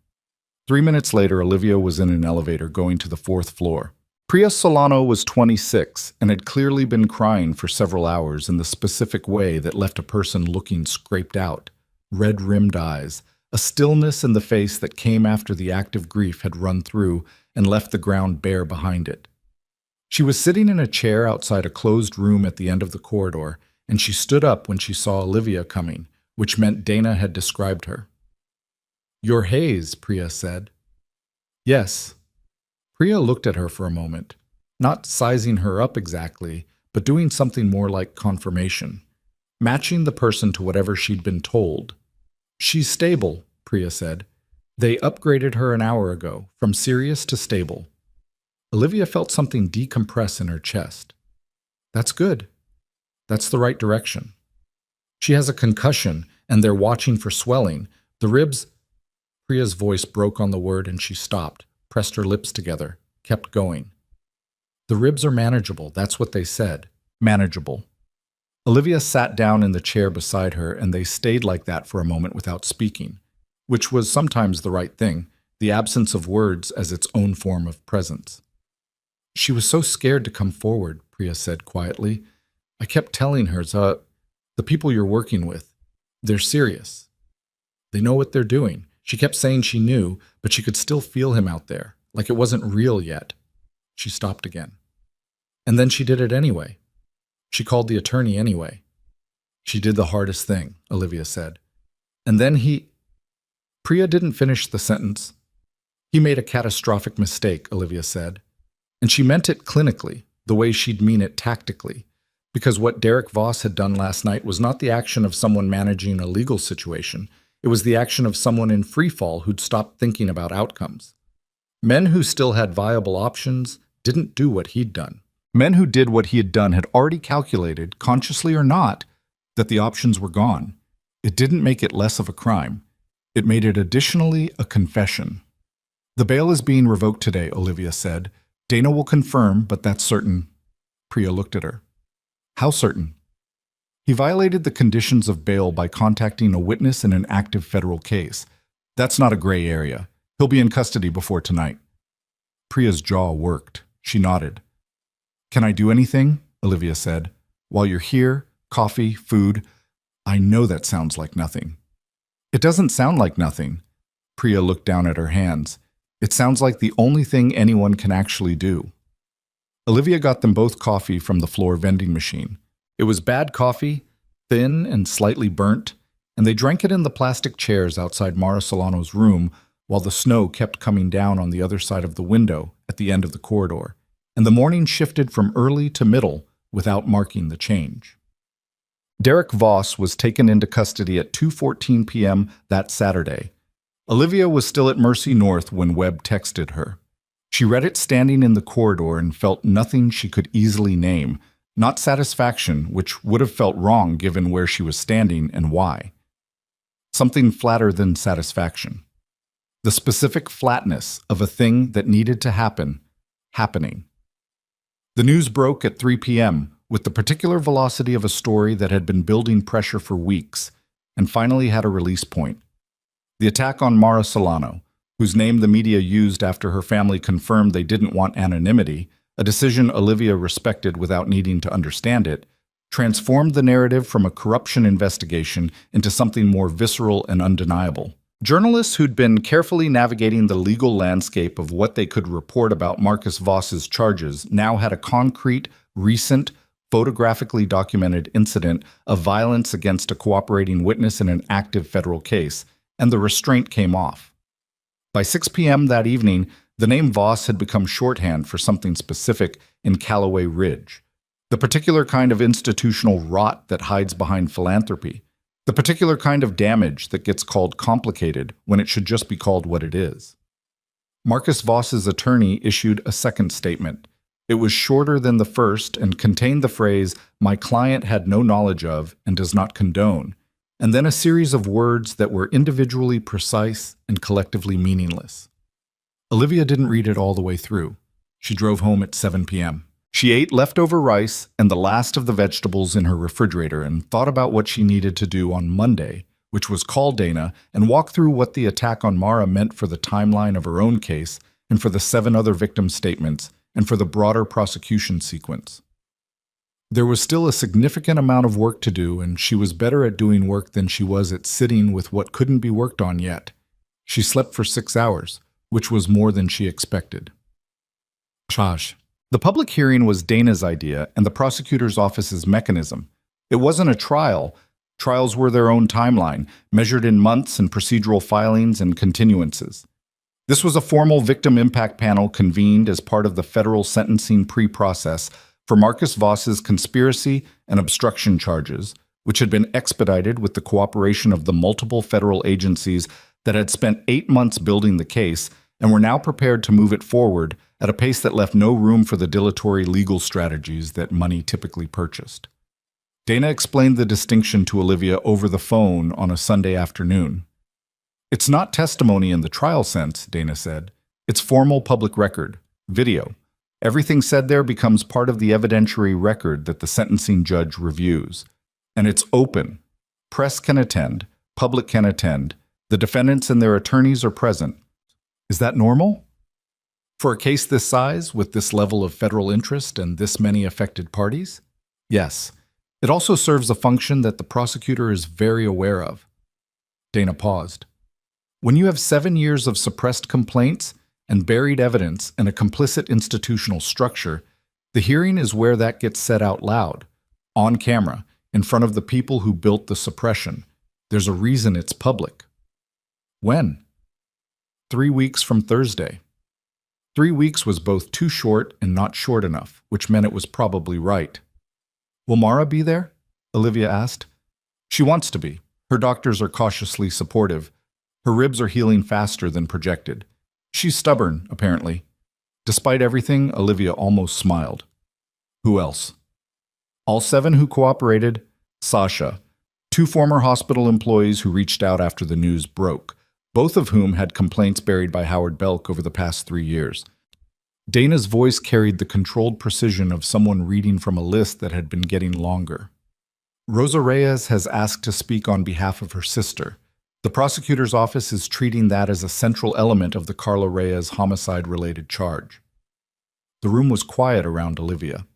3 minutes later, Olivia was in an elevator going to the 4th floor. Priya Solano was 26 and had clearly been crying for several hours in the specific way that left a person looking scraped out, red-rimmed eyes, a stillness in the face that came after the active grief had run through and left the ground bare behind it. She was sitting in a chair outside a closed room at the end of the corridor, and she stood up when she saw Olivia coming, which meant Dana had described her. "You're Hayes," Priya said. "Yes." Priya looked at her for a moment, not sizing her up exactly, but doing something more like confirmation, matching the person to whatever she'd been told. "She's stable," Priya said. "They upgraded her an hour ago, from serious to stable." Olivia felt something decompress in her chest. That's good. That's the right direction. She has a concussion, and they're watching for swelling. The ribs... Priya's voice broke on the word and she stopped, pressed her lips together, kept going. The ribs are manageable, that's what they said. Manageable. Olivia sat down in the chair beside her, and they stayed like that for a moment without speaking, which was sometimes the right thing, the absence of words as its own form of presence. She was so scared to come forward, Priya said quietly. I kept telling her, the people you're working with, they're serious. They know what they're doing. She kept saying she knew, but she could still feel him out there, like it wasn't real yet. She stopped again. And then she did it anyway. She called the attorney anyway. She did the hardest thing, Olivia said. And then Priya didn't finish the sentence. He made a catastrophic mistake, Olivia said. And she meant it clinically, the way she'd mean it tactically. Because what Derek Voss had done last night was not the action of someone managing a legal situation. It was the action of someone in freefall who'd stopped thinking about outcomes. Men who still had viable options didn't do what he'd done. Men who did what he had done had already calculated, consciously or not, that the options were gone. It didn't make it less of a crime. It made it additionally a confession. The bail is being revoked today, Olivia said. Dana will confirm, but that's certain. Priya looked at her. How certain? He violated the conditions of bail by contacting a witness in an active federal case. That's not a gray area. He'll be in custody before tonight. Priya's jaw worked. She nodded. Can I do anything? Olivia said. While you're here, coffee, food. I know that sounds like nothing. It doesn't sound like nothing. Priya looked down at her hands. It sounds like the only thing anyone can actually do. Olivia got them both coffee from the floor vending machine. It was bad coffee, thin and slightly burnt, and they drank it in the plastic chairs outside Mara Solano's room while the snow kept coming down on the other side of the window at the end of the corridor, and the morning shifted from early to middle without marking the change. Derek Voss was taken into custody at 2:14 p.m. that Saturday. Olivia was still at Mercy North when Webb texted her. She read it standing in the corridor and felt nothing she could easily name, not satisfaction, which would have felt wrong given where she was standing and why. Something flatter than satisfaction. The specific flatness of a thing that needed to happen, happening. The news broke at 3 p.m., with the particular velocity of a story that had been building pressure for weeks, and finally had a release point. The attack on Mara Solano, whose name the media used after her family confirmed they didn't want anonymity, a decision Olivia respected without needing to understand it, transformed the narrative from a corruption investigation into something more visceral and undeniable. Journalists who'd been carefully navigating the legal landscape of what they could report about Marcus Voss's charges now had a concrete, recent, photographically documented incident of violence against a cooperating witness in an active federal case, and the restraint came off. By 6 p.m. that evening, the name Voss had become shorthand for something specific in Callaway Ridge. The particular kind of institutional rot that hides behind philanthropy. The particular kind of damage that gets called complicated when it should just be called what it is. Marcus Voss's attorney issued a second statement. It was shorter than the first and contained the phrase, "My client had no knowledge of and does not condone," and then a series of words that were individually precise and collectively meaningless. Olivia didn't read it all the way through. She drove home at 7 p.m. She ate leftover rice and the last of the vegetables in her refrigerator and thought about what she needed to do on Monday, which was call Dana and walk through what the attack on Mara meant for the timeline of her own case and for the 7 other victim statements and for the broader prosecution sequence. There was still a significant amount of work to do, and she was better at doing work than she was at sitting with what couldn't be worked on yet. She slept for 6 hours, which was more than she expected. Charge. The public hearing was Dana's idea and the prosecutor's office's mechanism. It wasn't a trial. Trials were their own timeline, measured in months and procedural filings and continuances. This was a formal victim impact panel convened as part of the federal sentencing pre-process for Marcus Voss's conspiracy and obstruction charges, which had been expedited with the cooperation of the multiple federal agencies that had spent 8 months building the case and were now prepared to move it forward at a pace that left no room for the dilatory legal strategies that money typically purchased. Dana explained the distinction to Olivia over the phone on a Sunday afternoon. "It's not testimony in the trial sense," Dana said. "It's formal public record, video. Everything said there becomes part of the evidentiary record that the sentencing judge reviews. And it's open. Press can attend, public can attend, the defendants and their attorneys are present. Is that normal? For a case this size, with this level of federal interest and this many affected parties? Yes. It also serves a function that the prosecutor is very aware of." Dana paused. "When you have 7 years of suppressed complaints and buried evidence and a complicit institutional structure, the hearing is where that gets said out loud, on camera, in front of the people who built the suppression. There's a reason it's public." "When?" 3 weeks from Thursday. 3 weeks was both too short and not short enough, which meant it was probably right. "Will Mara be there?" Olivia asked. "She wants to be. Her doctors are cautiously supportive. Her ribs are healing faster than projected. She's stubborn, apparently." Despite everything, Olivia almost smiled. "Who else?" "All 7 who cooperated, Sasha, 2 former hospital employees who reached out after the news broke, both of whom had complaints buried by Howard Belk over the past 3 years. Dana's voice carried the controlled precision of someone reading from a list that had been getting longer. "Rosa Reyes has asked to speak on behalf of her sister. The prosecutor's office is treating that as a central element of the Carla Reyes homicide-related charge." The room was quiet around Olivia.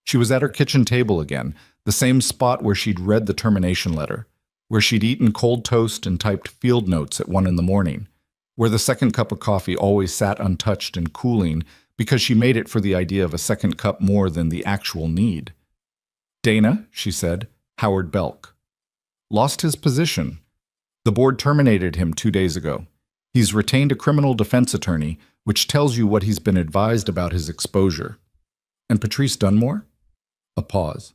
She was at her kitchen table again, the same spot where she'd read the termination letter, where she'd eaten cold toast and typed field notes at 1 in the morning, where the second cup of coffee always sat untouched and cooling because she made it for the idea of a second cup more than the actual need. "Dana," she said, "Howard Belk. Lost his position. The board terminated him 2 days ago. He's retained a criminal defense attorney, which tells you what he's been advised about his exposure." "And Patrice Dunmore?" A pause.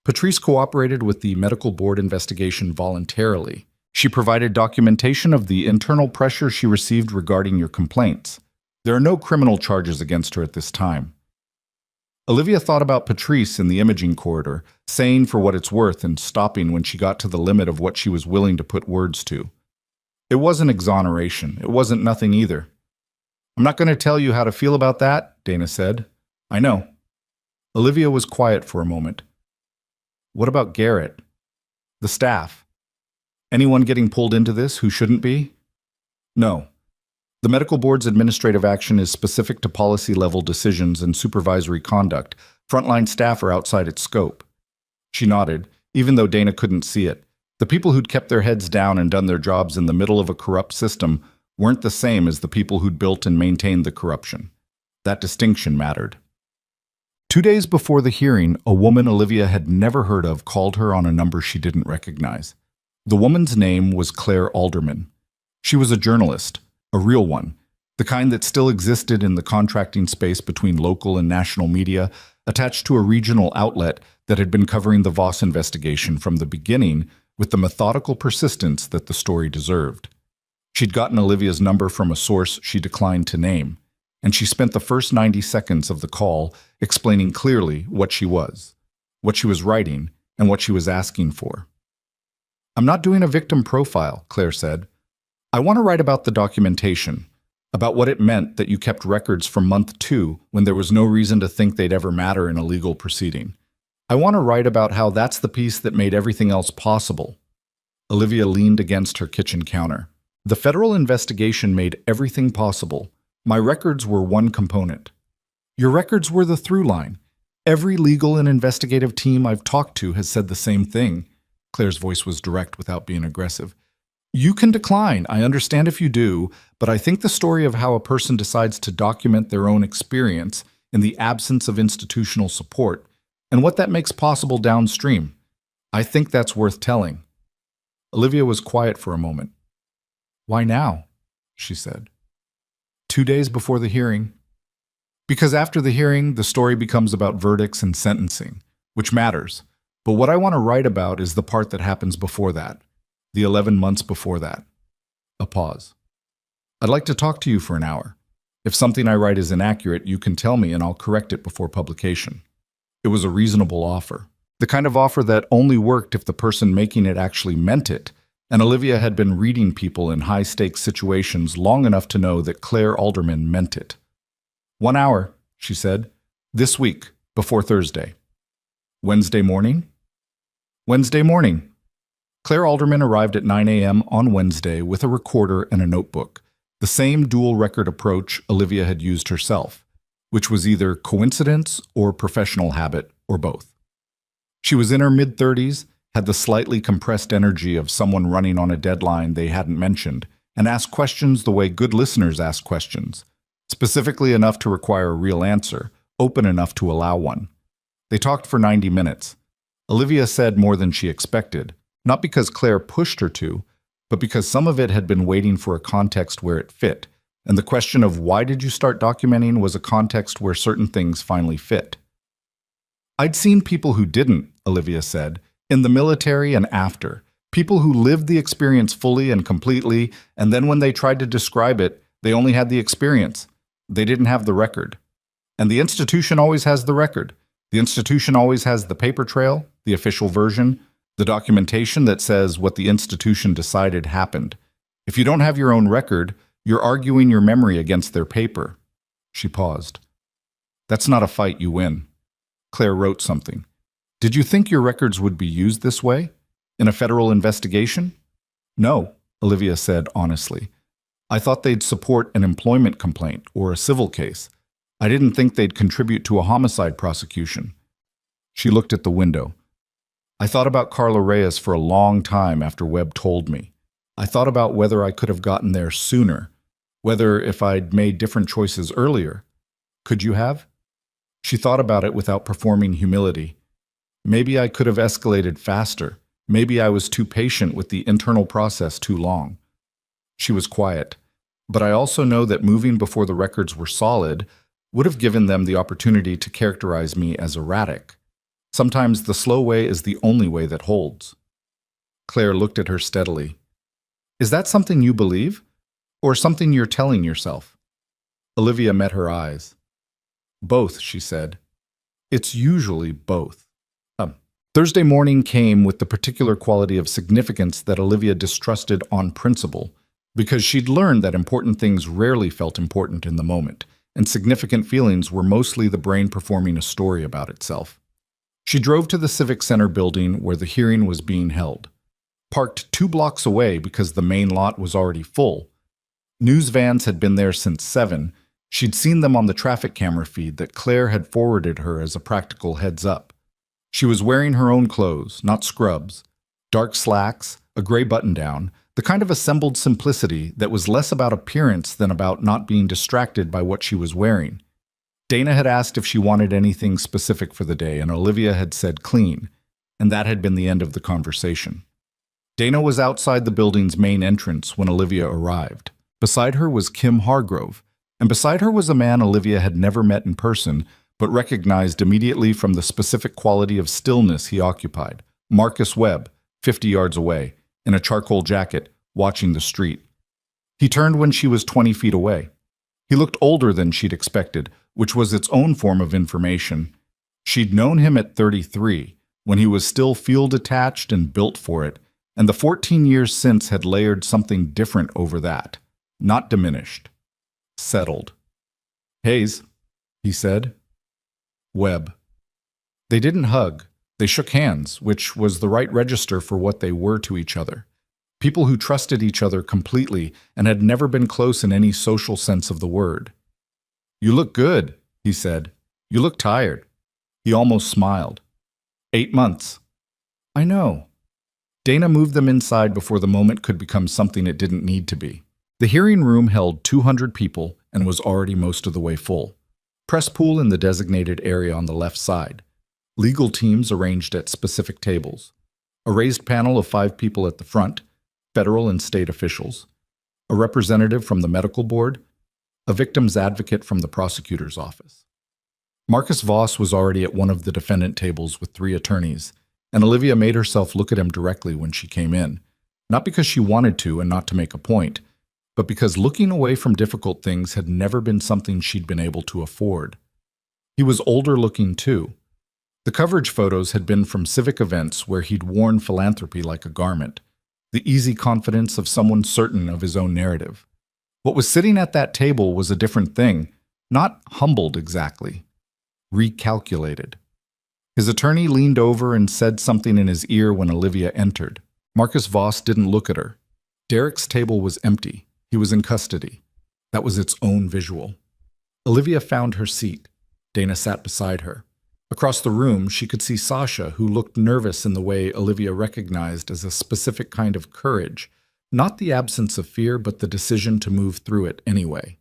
"Patrice cooperated with the medical board investigation voluntarily. She provided documentation of the internal pressure she received regarding your complaints. There are no criminal charges against her at this time." Olivia thought about Patrice in the imaging corridor, saying for what it's worth and stopping when she got to the limit of what she was willing to put words to. It wasn't exoneration. It wasn't nothing either. "I'm not going to tell you how to feel about that," Dana said. "I know." Olivia was quiet for a moment. "What about Garrett? The staff? Anyone getting pulled into this who shouldn't be?" "No. The medical board's administrative action is specific to policy-level decisions and supervisory conduct. Frontline staff are outside its scope." She nodded, even though Dana couldn't see it. The people who'd kept their heads down and done their jobs in the middle of a corrupt system weren't the same as the people who'd built and maintained the corruption. That distinction mattered. 2 days before the hearing, a woman Olivia had never heard of called her on a number she didn't recognize. The woman's name was Claire Alderman. She was a journalist, a real one. The kind that still existed in the contracting space between local and national media, attached to a regional outlet that had been covering the Voss investigation from the beginning with the methodical persistence that the story deserved. She'd gotten Olivia's number from a source she declined to name, and she spent the first 90 seconds of the call explaining clearly what she was writing, and what she was asking for. "I'm not doing a victim profile," Claire said. "I want to write about the documentation, about what it meant that you kept records from month 2 when there was no reason to think they'd ever matter in a legal proceeding. I want to write about how that's the piece that made everything else possible." Olivia leaned against her kitchen counter. "The federal investigation made everything possible. My records were one component. Your records were the through line. Every legal and investigative team I've talked to has said the same thing." Claire's voice was direct without being aggressive. "You can decline, I understand if you do, but I think the story of how a person decides to document their own experience in the absence of institutional support, and what that makes possible downstream, I think that's worth telling." Olivia was quiet for a moment. "Why now?" she said. 2 days before the hearing. "Because after the hearing, the story becomes about verdicts and sentencing, which matters. But what I want to write about is the part that happens before that, the 11 months before that." A pause. "I'd like to talk to you for an hour. If something I write is inaccurate, you can tell me and I'll correct it before publication." It was a reasonable offer. The kind of offer that only worked if the person making it actually meant it, and Olivia had been reading people in high-stakes situations long enough to know that Claire Alderman meant it. "1 hour," she said. "This week, before Thursday." "Wednesday morning?" "Wednesday morning." Claire Alderman arrived at 9 a.m. on Wednesday with a recorder and a notebook, the same dual record approach Olivia had used herself, which was either coincidence or professional habit, or both. She was in her mid-30s, had the slightly compressed energy of someone running on a deadline they hadn't mentioned, and asked questions the way good listeners ask questions, specifically enough to require a real answer, open enough to allow one. They talked for 90 minutes. Olivia said more than she expected, not because Claire pushed her to, but because some of it had been waiting for a context where it fit, and the question of why did you start documenting was a context where certain things finally fit. "I'd seen people who didn't," Olivia said, "in the military and after. People who lived the experience fully and completely, and then when they tried to describe it, they only had the experience. They didn't have the record. And the institution always has the record. The institution always has the paper trail, the official version, the documentation that says what the institution decided happened. If you don't have your own record, you're arguing your memory against their paper." She paused. "That's not a fight you win." Claire wrote something. "Did you think your records would be used this way? In a federal investigation?" "No," Olivia said honestly. "I thought they'd support an employment complaint or a civil case. I didn't think they'd contribute to a homicide prosecution." She looked at the window. "I thought about Carla Reyes for a long time after Webb told me. I thought about whether I could have gotten there sooner, whether if I'd made different choices earlier. Could you have?" She thought about it without performing humility. "Maybe I could have escalated faster. Maybe I was too patient with the internal process too long." She was quiet. "But I also know that moving before the records were solid would have given them the opportunity to characterize me as erratic. Sometimes the slow way is the only way that holds." Claire looked at her steadily. "Is that something you believe? Or something you're telling yourself?" Olivia met her eyes. "Both," she said. "It's usually both." Thursday morning came with the particular quality of significance that Olivia distrusted on principle, because she'd learned that important things rarely felt important in the moment, and significant feelings were mostly the brain performing a story about itself. She drove to the Civic Center building where the hearing was being held. Parked 2 blocks away because the main lot was already full. News vans had been there since 7. She'd seen them on the traffic camera feed that Claire had forwarded her as a practical heads-up. She was wearing her own clothes, not scrubs. Dark slacks, a gray button-down, the kind of assembled simplicity that was less about appearance than about not being distracted by what she was wearing. Dana had asked if she wanted anything specific for the day, and Olivia had said clean, and that had been the end of the conversation. Dana was outside the building's main entrance when Olivia arrived. Beside her was Kim Hargrove, and beside her was a man Olivia had never met in person, but recognized immediately from the specific quality of stillness he occupied. Marcus Webb, 50 yards away, in a charcoal jacket, watching the street. He turned when she was 20 feet away. He looked older than she'd expected, which was its own form of information. She'd known him at 33, when he was still field-attached and built for it, and the 14 years since had layered something different over that. Not diminished. Settled. "Hayes," he said. Webb. They didn't hug. They shook hands, which was the right register for what they were to each other. People who trusted each other completely and had never been close in any social sense of the word. "You look good," he said. "You look tired." He almost smiled. 8 months. "I know." Dana moved them inside before the moment could become something it didn't need to be. The hearing room held 200 people and was already most of the way full. Press pool in the designated area on the left side. Legal teams arranged at specific tables. A raised panel of 5 people at the front, federal and state officials. A representative from the medical board. A victim's advocate from the prosecutor's office. Marcus Voss was already at one of the defendant tables with 3 attorneys, and Olivia made herself look at him directly when she came in, not because she wanted to and not to make a point, but because looking away from difficult things had never been something she'd been able to afford. He was older looking too. The coverage photos had been from civic events where he'd worn philanthropy like a garment, the easy confidence of someone certain of his own narrative. What was sitting at that table was a different thing, not humbled exactly, recalculated. His attorney leaned over and said something in his ear when Olivia entered. Marcus Voss didn't look at her. Derek's table was empty. He was in custody. That was its own visual. Olivia found her seat. Dana sat beside her. Across the room, she could see Sasha, who looked nervous in the way Olivia recognized as a specific kind of courage, not the absence of fear, but the decision to move through it anyway.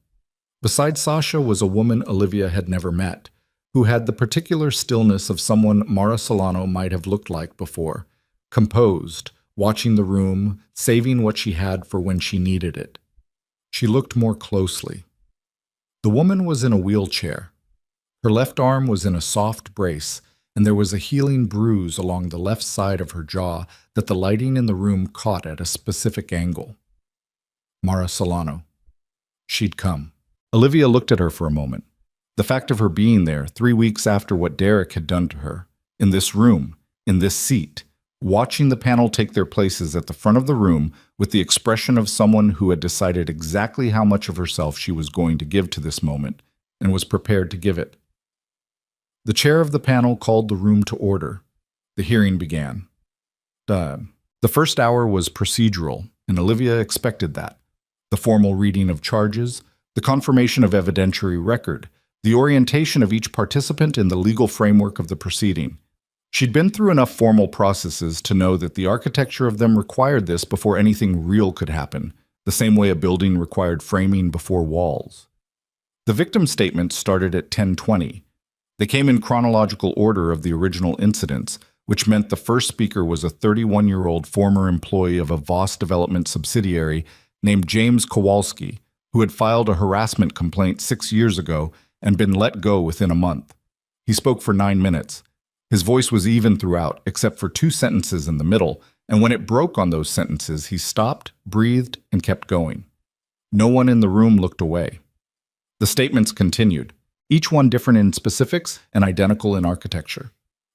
Beside Sasha was a woman Olivia had never met, who had the particular stillness of someone Mara Solano might have looked like before, composed, watching the room, saving what she had for when she needed it. She looked more closely. The woman was in a wheelchair. Her left arm was in a soft brace, and there was a healing bruise along the left side of her jaw that the lighting in the room caught at a specific angle. Mara Solano. She'd come. Olivia looked at her for a moment. The fact of her being there 3 weeks after what Derek had done to her, in this room, in this seat, watching the panel take their places at the front of the room with the expression of someone who had decided exactly how much of herself she was going to give to this moment and was prepared to give it. The chair of the panel called the room to order. The hearing began. The first hour was procedural, and Olivia expected that. The formal reading of charges, the confirmation of evidentiary record, the orientation of each participant in the legal framework of the proceeding. She'd been through enough formal processes to know that the architecture of them required this before anything real could happen, the same way a building required framing before walls. The victim statements started at 10:20. They came in chronological order of the original incidents, which meant the first speaker was a 31-year-old former employee of a Voss Development subsidiary named James Kowalski, who had filed a harassment complaint 6 years ago and been let go within a month. He spoke for 9 minutes. His voice was even throughout, except for 2 sentences in the middle, and when it broke on those sentences, he stopped, breathed, and kept going. No one in the room looked away. The statements continued, each one different in specifics and identical in architecture.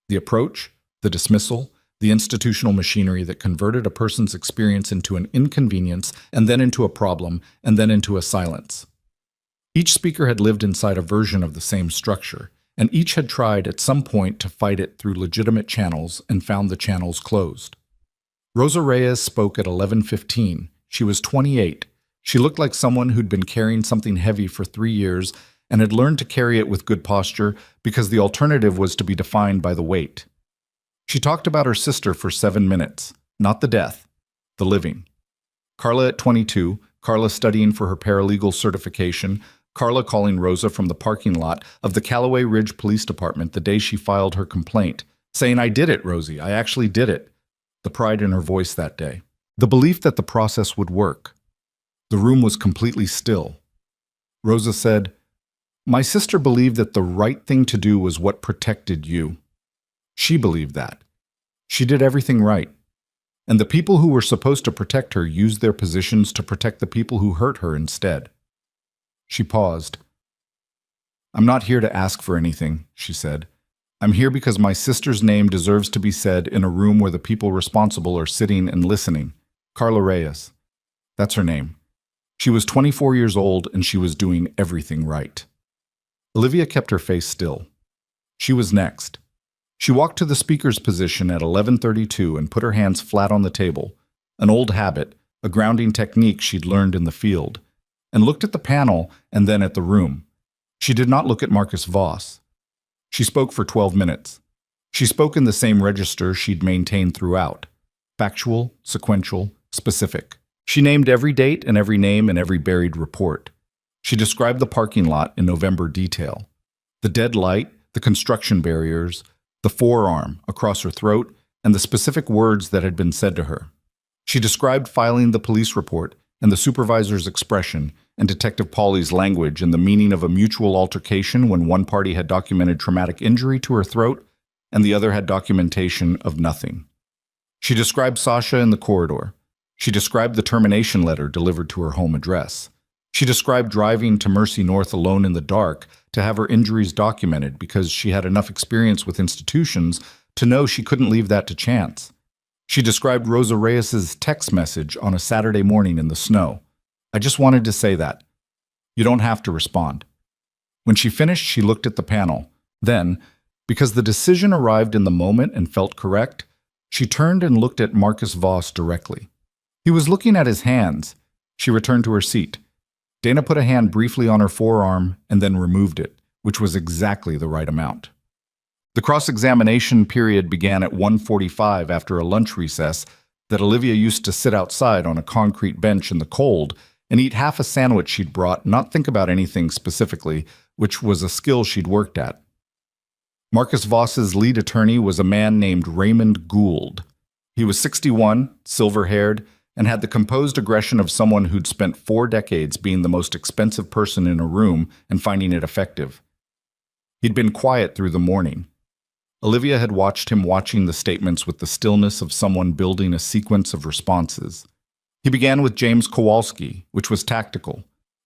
The approach, the dismissal, the institutional machinery that converted a person's experience into an inconvenience, and then into a problem, and then into a silence. Each speaker had lived inside a version of the same structure, and each had tried at some point to fight it through legitimate channels and found the channels closed. Rosa Reyes spoke at 11:15. She was 28. She looked like someone who'd been carrying something heavy for 3 years and had learned to carry it with good posture because the alternative was to be defined by the weight. She talked about her sister for 7 minutes, not the death, the living. Carla at 22, Carla studying for her paralegal certification, Carla calling Rosa from the parking lot of the Callaway Ridge Police Department the day she filed her complaint, saying, "I did it, Rosie, I actually did it." The pride in her voice that day. The belief that the process would work. The room was completely still. Rosa said, "My sister believed that the right thing to do was what protected you. She believed that. She did everything right. And the people who were supposed to protect her used their positions to protect the people who hurt her instead." She paused. "I'm not here to ask for anything," she said. "I'm here because my sister's name deserves to be said in a room where the people responsible are sitting and listening. Carla Reyes. That's her name. She was 24 years old and she was doing everything right." Olivia kept her face still. She was next. She walked to the speaker's position at 11:32 and put her hands flat on the table, an old habit, a grounding technique she'd learned in the field, and looked at the panel and then at the room. She did not look at Marcus Voss. She spoke for 12 minutes. She spoke in the same register she'd maintained throughout: factual, sequential, specific. She named every date and every name and every buried report. She described the parking lot in November detail: the dead light, the construction barriers, the forearm across her throat, and the specific words that had been said to her. She described filing the police report and the supervisor's expression and Detective Pauly's language and the meaning of a mutual altercation when one party had documented traumatic injury to her throat and the other had documentation of nothing. She described Sasha in the corridor. She described the termination letter delivered to her home address. She described driving to Mercy North alone in the dark to have her injuries documented because she had enough experience with institutions to know she couldn't leave that to chance. She described Rosa Reyes's text message on a Saturday morning in the snow. "I just wanted to say that. You don't have to respond." When she finished, she looked at the panel. Then, because the decision arrived in the moment and felt correct, she turned and looked at Marcus Voss directly. He was looking at his hands. She returned to her seat. Dana put a hand briefly on her forearm and then removed it, which was exactly the right amount. The cross-examination period began at 1:45 after a lunch recess that Olivia used to sit outside on a concrete bench in the cold and eat half a sandwich she'd brought, not think about anything specifically, which was a skill she'd worked at. Marcus Voss's lead attorney was a man named Raymond Gould. He was 61, silver-haired, and had the composed aggression of someone who'd spent 4 decades being the most expensive person in a room and finding it effective. He'd been quiet through the morning. Olivia had watched him watching the statements with the stillness of someone building a sequence of responses. He began with James Kowalski, which was tactical,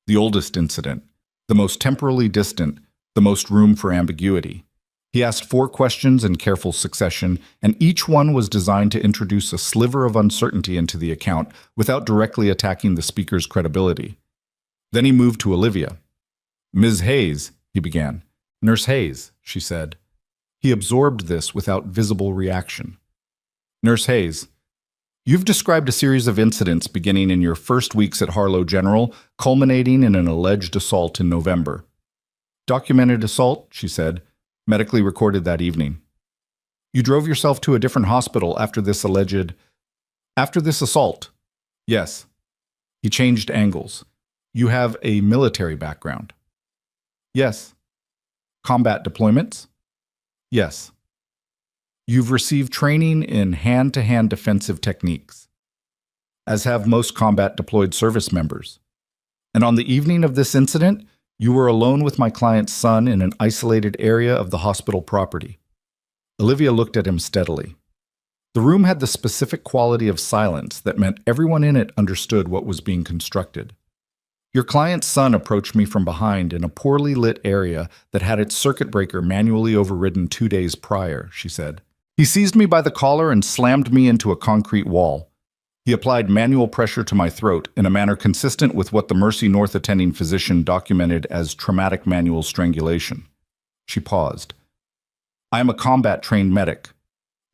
the oldest incident, the most temporally distant, the most room for ambiguity. He asked 4 questions in careful succession, and each one was designed to introduce a sliver of uncertainty into the account without directly attacking the speaker's credibility. Then he moved to Olivia. "Ms. Hayes," he began. "Nurse Hayes," she said. He absorbed this without visible reaction. "Nurse Hayes, you've described a series of incidents beginning in your first weeks at Harlow General, culminating in an alleged assault in November." "Documented assault," she said. "Medically recorded that evening." "You drove yourself to a different hospital after this assault?" "Yes." He changed angles. "You have a military background?" "Yes." "Combat deployments?" "Yes." "You've received training in hand-to-hand defensive techniques?" "As have most combat deployed service members." "And on the evening of this incident, you were alone with my client's son in an isolated area of the hospital property?" Olivia looked at him steadily. The room had the specific quality of silence that meant everyone in it understood what was being constructed. "Your client's son approached me from behind in a poorly lit area that had its circuit breaker manually overridden 2 days prior," she said. "He seized me by the collar and slammed me into a concrete wall. He applied manual pressure to my throat in a manner consistent with what the Mercy North attending physician documented as traumatic manual strangulation." She paused. "I am a combat-trained medic.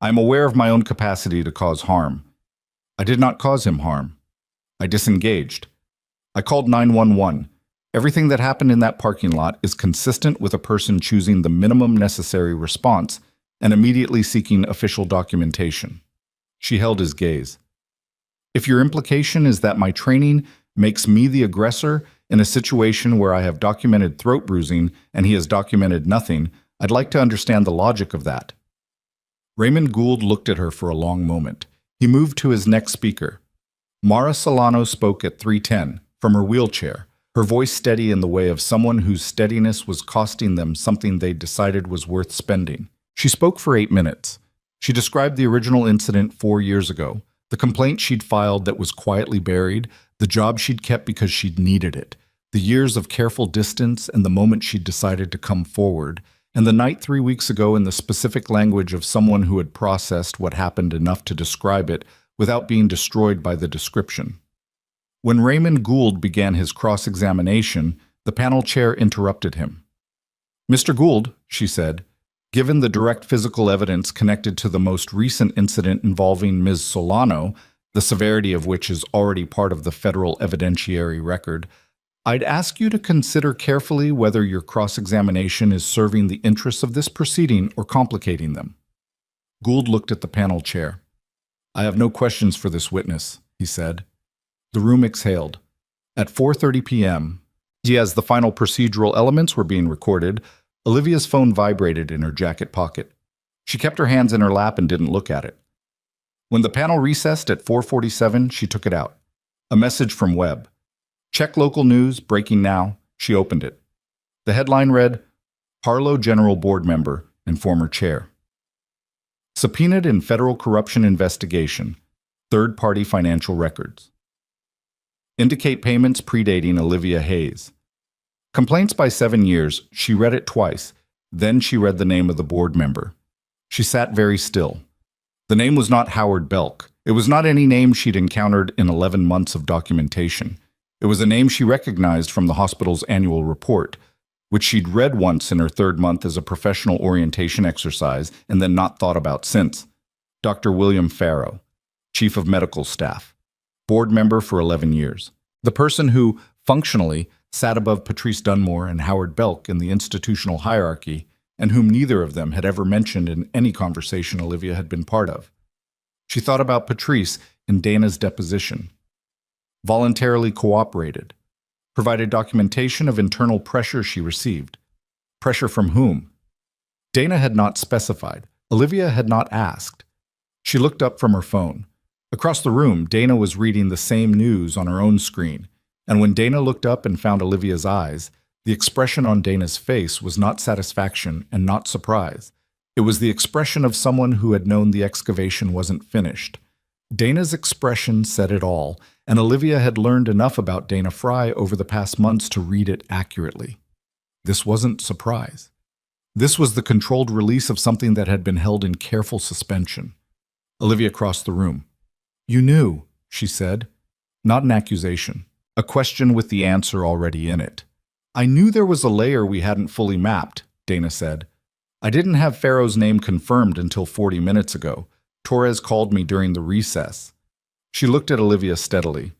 I am aware of my own capacity to cause harm. I did not cause him harm. I disengaged. I called 911. Everything that happened in that parking lot is consistent with a person choosing the minimum necessary response and immediately seeking official documentation." She held his gaze. "If your implication is that my training makes me the aggressor in a situation where I have documented throat bruising and he has documented nothing, I'd like to understand the logic of that." Raymond Gould looked at her for a long moment. He moved to his next speaker. Mara Solano spoke at 3:10, from her wheelchair, her voice steady in the way of someone whose steadiness was costing them something they decided was worth spending. She spoke for 8 minutes. She described the original incident 4 years ago, the complaint she'd filed that was quietly buried, the job she'd kept because she'd needed it, the years of careful distance and the moment she'd decided to come forward, and the night 3 weeks ago in the specific language of someone who had processed what happened enough to describe it without being destroyed by the description. When Raymond Gould began his cross-examination, the panel chair interrupted him. "Mr. Gould," she said, "given the direct physical evidence connected to the most recent incident involving Ms. Solano, the severity of which is already part of the federal evidentiary record, I'd ask you to consider carefully whether your cross-examination is serving the interests of this proceeding or complicating them." Gould looked at the panel chair. "I have no questions for this witness," he said. The room exhaled. At 4:30 p.m., as the final procedural elements were being recorded, Olivia's phone vibrated in her jacket pocket. She kept her hands in her lap and didn't look at it. When the panel recessed at 4:47, she took it out. A message from Webb. "Check local news, breaking now." She opened it. The headline read, "Harlow General Board Member and Former Chair. Subpoenaed in Federal Corruption Investigation, Third-Party Financial Records. Indicate payments predating Olivia Hayes. Complaints by 7 years." She read it twice. Then she read the name of the board member. She sat very still. The name was not Howard Belk. It was not any name she'd encountered in 11 months of documentation. It was a name she recognized from the hospital's annual report, which she'd read once in her 3rd month as a professional orientation exercise and then not thought about since. Dr. William Farrow, Chief of Medical Staff, board member for 11 years. The person who, functionally, sat above Patrice Dunmore and Howard Belk in the institutional hierarchy, and whom neither of them had ever mentioned in any conversation Olivia had been part of. She thought about Patrice in Dana's deposition. Voluntarily cooperated. Provided documentation of internal pressure she received. Pressure from whom? Dana had not specified. Olivia had not asked. She looked up from her phone. Across the room, Dana was reading the same news on her own screen, and when Dana looked up and found Olivia's eyes, the expression on Dana's face was not satisfaction and not surprise. It was the expression of someone who had known the excavation wasn't finished. Dana's expression said it all, and Olivia had learned enough about Dana Fry over the past months to read it accurately. This wasn't surprise. This was the controlled release of something that had been held in careful suspension. Olivia crossed the room. "You knew," she said. Not an accusation. A question with the answer already in it. "I knew there was a layer we hadn't fully mapped," Dana said. "I didn't have Farrow's name confirmed until 40 minutes ago. Torres called me during the recess." She looked at Olivia steadily.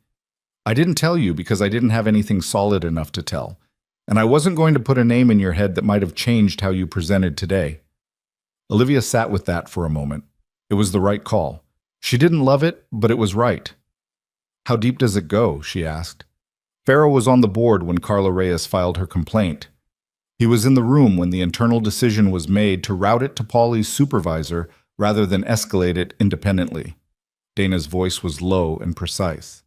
"I didn't tell you because I didn't have anything solid enough to tell. And I wasn't going to put a name in your head that might have changed how you presented today." Olivia sat with that for a moment. It was the right call. She didn't love it, but it was right. "How deep does it go?" she asked. Farrow was on the board when Carla Reyes filed her complaint. He was in the room when the internal decision was made to route it to Paulie's supervisor rather than escalate it independently. Dana's voice was low and precise.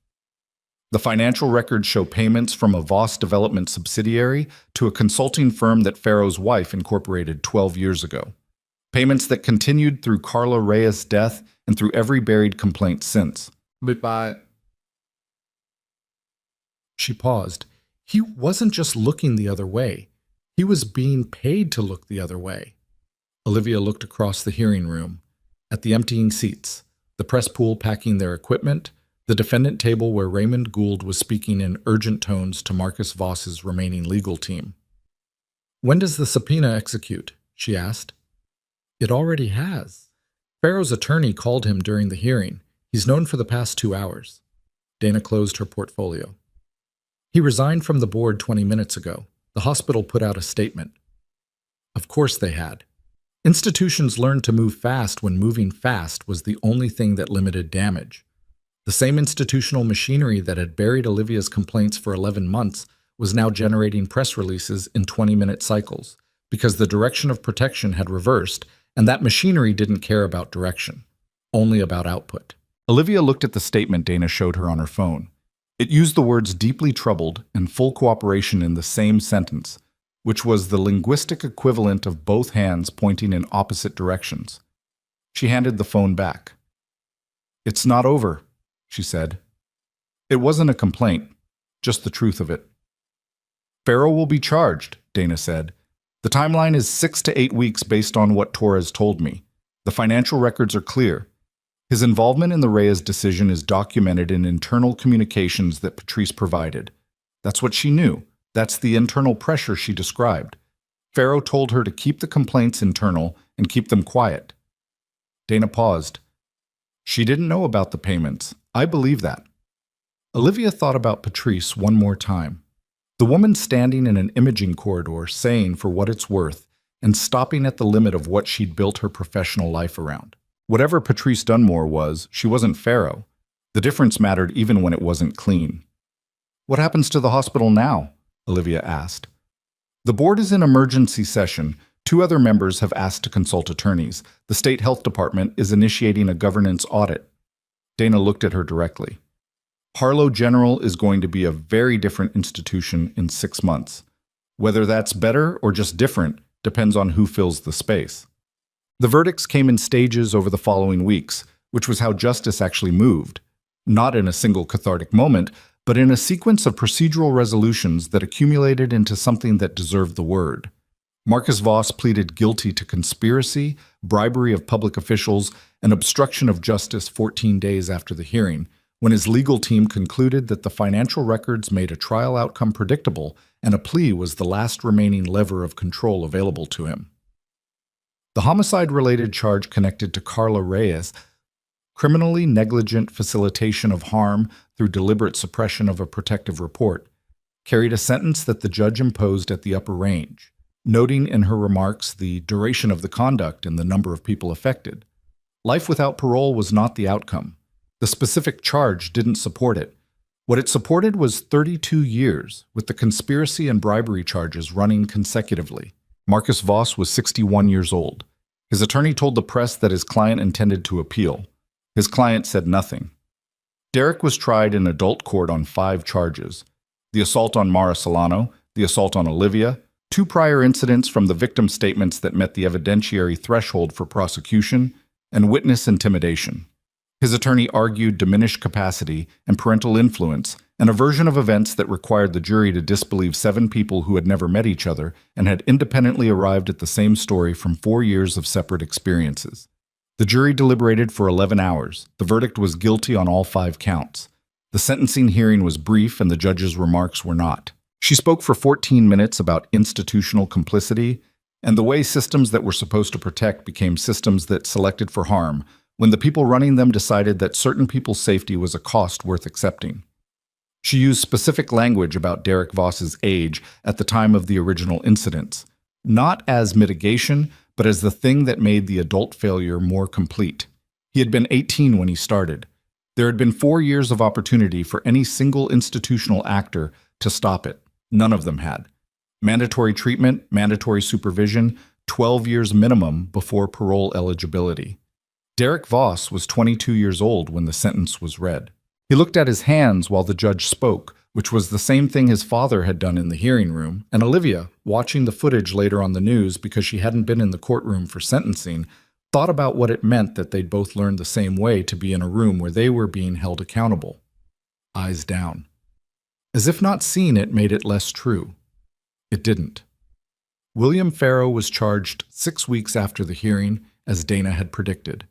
"The financial records show payments from a Voss Development subsidiary to a consulting firm that Farrow's wife incorporated 12 years ago. Payments that continued through Carla Reyes' death and through every buried complaint since." But she paused. He wasn't just looking the other way. He was being paid to look the other way. Olivia looked across the hearing room, at the emptying seats, the press pool packing their equipment, the defendant table where Raymond Gould was speaking in urgent tones to Marcus Voss's remaining legal team. "When does the subpoena execute?" she asked. "It already has. Farrow's attorney called him during the hearing. He's known for the past 2 hours. Dana closed her portfolio. "He resigned from the board 20 minutes ago. The hospital put out a statement." Of course they had. Institutions learned to move fast when moving fast was the only thing that limited damage. The same institutional machinery that had buried Olivia's complaints for 11 months was now generating press releases in 20-minute cycles, because the direction of protection had reversed, and that machinery didn't care about direction, only about output. Olivia looked at the statement Dana showed her on her phone. It used the words deeply troubled and full cooperation in the same sentence, which was the linguistic equivalent of both hands pointing in opposite directions. She handed the phone back. "It's not over," she said. It wasn't a complaint, just the truth of it. "Farrow will be charged," Dana said. "The timeline is 6 to 8 weeks based on what Torres told me. The financial records are clear. His involvement in the Reyes decision is documented in internal communications that Patrice provided. That's what she knew. That's the internal pressure she described. Farrow told her to keep the complaints internal and keep them quiet." Dana paused. "She didn't know about the payments. I believe that." Olivia thought about Patrice one more time. The woman standing in an imaging corridor saying for what it's worth and stopping at the limit of what she'd built her professional life around. Whatever Patrice Dunmore was, she wasn't Farrow. The difference mattered even when it wasn't clean. "What happens to the hospital now?" Olivia asked. "The board is in emergency session. 2 other members have asked to consult attorneys. The state health department is initiating a governance audit." Dana looked at her directly. "Harlow General is going to be a very different institution in 6 months. Whether that's better or just different depends on who fills the space." The verdicts came in stages over the following weeks, which was how justice actually moved. Not in a single cathartic moment, but in a sequence of procedural resolutions that accumulated into something that deserved the word. Marcus Voss pleaded guilty to conspiracy, bribery of public officials, and obstruction of justice 14 days after the hearing, when his legal team concluded that the financial records made a trial outcome predictable and a plea was the last remaining lever of control available to him. The homicide-related charge connected to Carla Reyes, criminally negligent facilitation of harm through deliberate suppression of a protective report, carried a sentence that the judge imposed at the upper range, noting in her remarks the duration of the conduct and the number of people affected. Life without parole was not the outcome. The specific charge didn't support it. What it supported was 32 years, with the conspiracy and bribery charges running consecutively. Marcus Voss was 61 years old. His attorney told the press that his client intended to appeal. His client said nothing. Derek was tried in adult court on 5 charges: the assault on Mara Solano, the assault on Olivia, 2 prior incidents from the victim's statements that met the evidentiary threshold for prosecution, and witness intimidation. His attorney argued diminished capacity and parental influence, and a version of events that required the jury to disbelieve 7 people who had never met each other and had independently arrived at the same story from 4 years of separate experiences. The jury deliberated for 11 hours. The verdict was guilty on all 5 counts. The sentencing hearing was brief and the judge's remarks were not. She spoke for 14 minutes about institutional complicity and the way systems that were supposed to protect became systems that selected for harm when the people running them decided that certain people's safety was a cost worth accepting. She used specific language about Derek Voss's age at the time of the original incidents, not as mitigation, but as the thing that made the adult failure more complete. He had been 18 when he started. There had been 4 years of opportunity for any single institutional actor to stop it. None of them had. Mandatory treatment, mandatory supervision, 12 years minimum before parole eligibility. Derek Voss was 22 years old when the sentence was read. He looked at his hands while the judge spoke, which was the same thing his father had done in the hearing room, and Olivia, watching the footage later on the news because she hadn't been in the courtroom for sentencing, thought about what it meant that they'd both learned the same way to be in a room where they were being held accountable. Eyes down. As if not seeing it made it less true. It didn't. William Farrow was charged 6 weeks after the hearing, as Dana had predicted.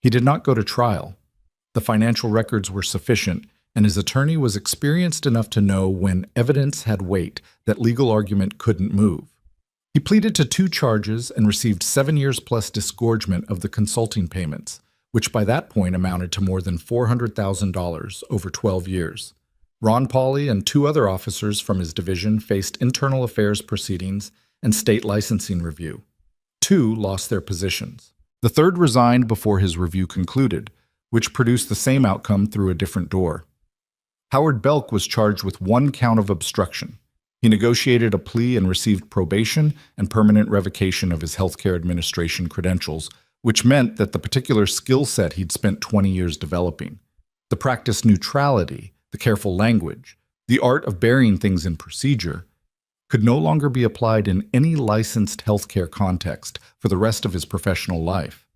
He did not go to trial. The financial records were sufficient, and his attorney was experienced enough to know when evidence had weight that legal argument couldn't move. He pleaded to 2 charges and received 7 years plus disgorgement of the consulting payments, which by that point amounted to more than $400,000 over 12 years. Ron Pauley and 2 other officers from his division faced internal affairs proceedings and state licensing review. 2 lost their positions. The 3rd resigned before his review concluded, which produced the same outcome through a different door. Howard Belk was charged with 1 count of obstruction. He negotiated a plea and received probation and permanent revocation of his healthcare administration credentials, which meant that the particular skill set he'd spent 20 years developing. The practice neutrality, the careful language, the art of burying things in procedure, could no longer be applied in any licensed healthcare context for the rest of his professional life.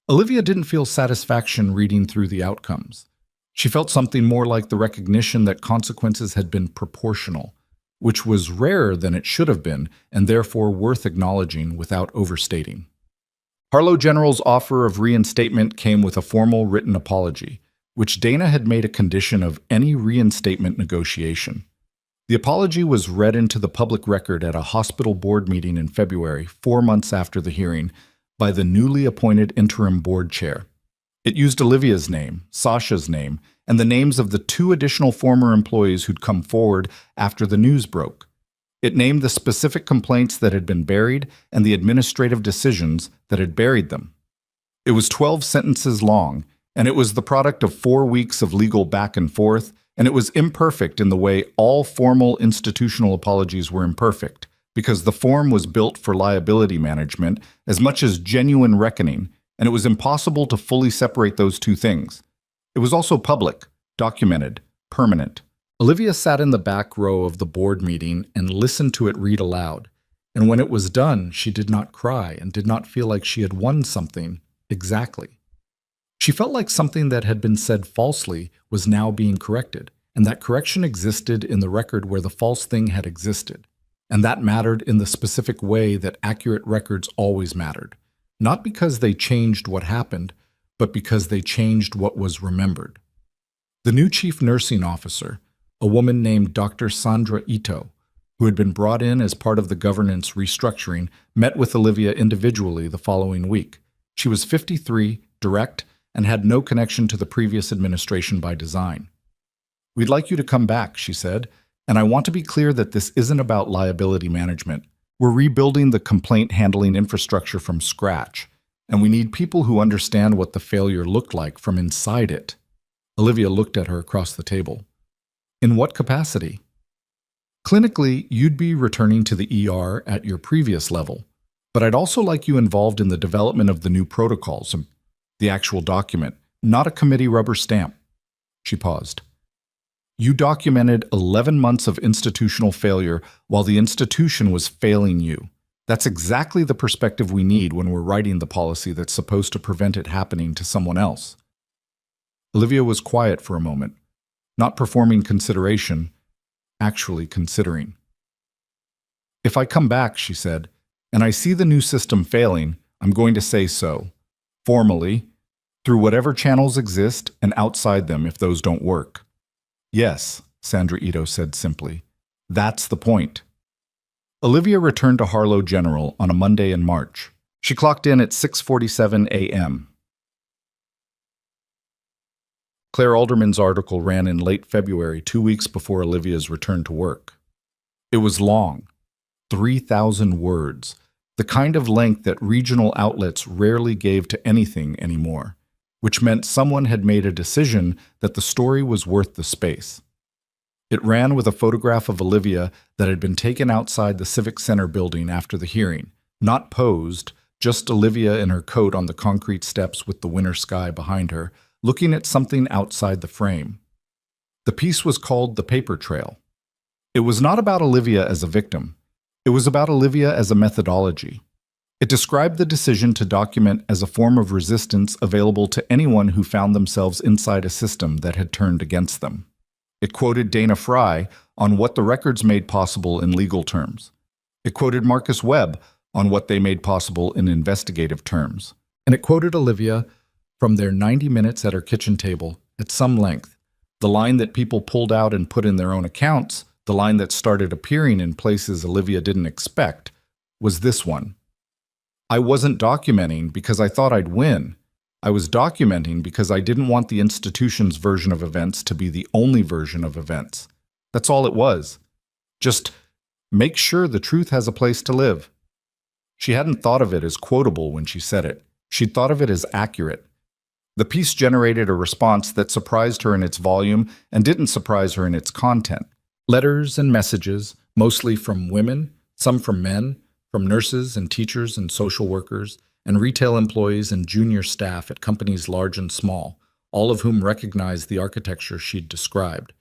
Olivia didn't feel satisfaction reading through the outcomes. She felt something more like the recognition that consequences had been proportional, which was rarer than it should have been and therefore worth acknowledging without overstating. Harlow General's offer of reinstatement came with a formal written apology, which Dana had made a condition of any reinstatement negotiation. The apology was read into the public record at a hospital board meeting in February, 4 months after the hearing, by the newly appointed interim board chair. It used Olivia's name, Sasha's name, and the names of the 2 additional former employees who'd come forward after the news broke. It named the specific complaints that had been buried and the administrative decisions that had buried them. It was 12 sentences long, and it was the product of 4 weeks of legal back and forth, and it was imperfect in the way all formal institutional apologies were imperfect, because the form was built for liability management as much as genuine reckoning, and it was impossible to fully separate those 2 things. It was also public, documented, permanent. Olivia sat in the back row of the board meeting and listened to it read aloud, and when it was done, she did not cry and did not feel like she had won something exactly. She felt like something that had been said falsely was now being corrected, and that correction existed in the record where the false thing had existed. And that mattered in the specific way that accurate records always mattered, not because they changed what happened, but because they changed what was remembered. The new chief nursing officer, a woman named Dr. Sandra Ito, who had been brought in as part of the governance restructuring, met with Olivia individually the following week. She was 53, direct, and had no connection to the previous administration by design. "We'd like you to come back," she said, "and I want to be clear that this isn't about liability management. We're rebuilding the complaint handling infrastructure from scratch, and we need people who understand what the failure looked like from inside it." Olivia looked at her across the table. "In what capacity?" "Clinically, you'd be returning to the ER at your previous level, but I'd also like you involved in the development of the new protocols, the actual document, not a committee rubber stamp." She paused. "You documented 11 months of institutional failure while the institution was failing you. That's exactly the perspective we need when we're writing the policy that's supposed to prevent it happening to someone else." Olivia was quiet for a moment, not performing consideration, actually considering. "If I come back," she said, "and I see the new system failing, I'm going to say so. Formally, through whatever channels exist and outside them if those don't work." "Yes," Sandra Ito said simply. "That's the point." Olivia returned to Harlow General on a Monday in March. She clocked in at 6:47 a.m. Claire Alderman's article ran in late February, 2 weeks before Olivia's return to work. It was long, 3,000 words, the kind of length that regional outlets rarely gave to anything anymore, which meant someone had made a decision that the story was worth the space. It ran with a photograph of Olivia that had been taken outside the Civic Center building after the hearing, not posed, just Olivia in her coat on the concrete steps with the winter sky behind her, looking at something outside the frame. The piece was called The Paper Trail. It was not about Olivia as a victim. It was about Olivia as a methodology. It described the decision to document as a form of resistance available to anyone who found themselves inside a system that had turned against them. It quoted Dana Fry on what the records made possible in legal terms. It quoted Marcus Webb on what they made possible in investigative terms. And it quoted Olivia from their 90 minutes at her kitchen table at some length. The line that people pulled out and put in their own accounts, the line that started appearing in places Olivia didn't expect, was this one. "I wasn't documenting because I thought I'd win. I was documenting because I didn't want the institution's version of events to be the only version of events. That's all it was. Just make sure the truth has a place to live." She hadn't thought of it as quotable when she said it. She'd thought of it as accurate. The piece generated a response that surprised her in its volume and didn't surprise her in its content. Letters and messages, mostly from women, some from men, from nurses and teachers and social workers, and retail employees and junior staff at companies large and small, all of whom recognized the architecture she'd described.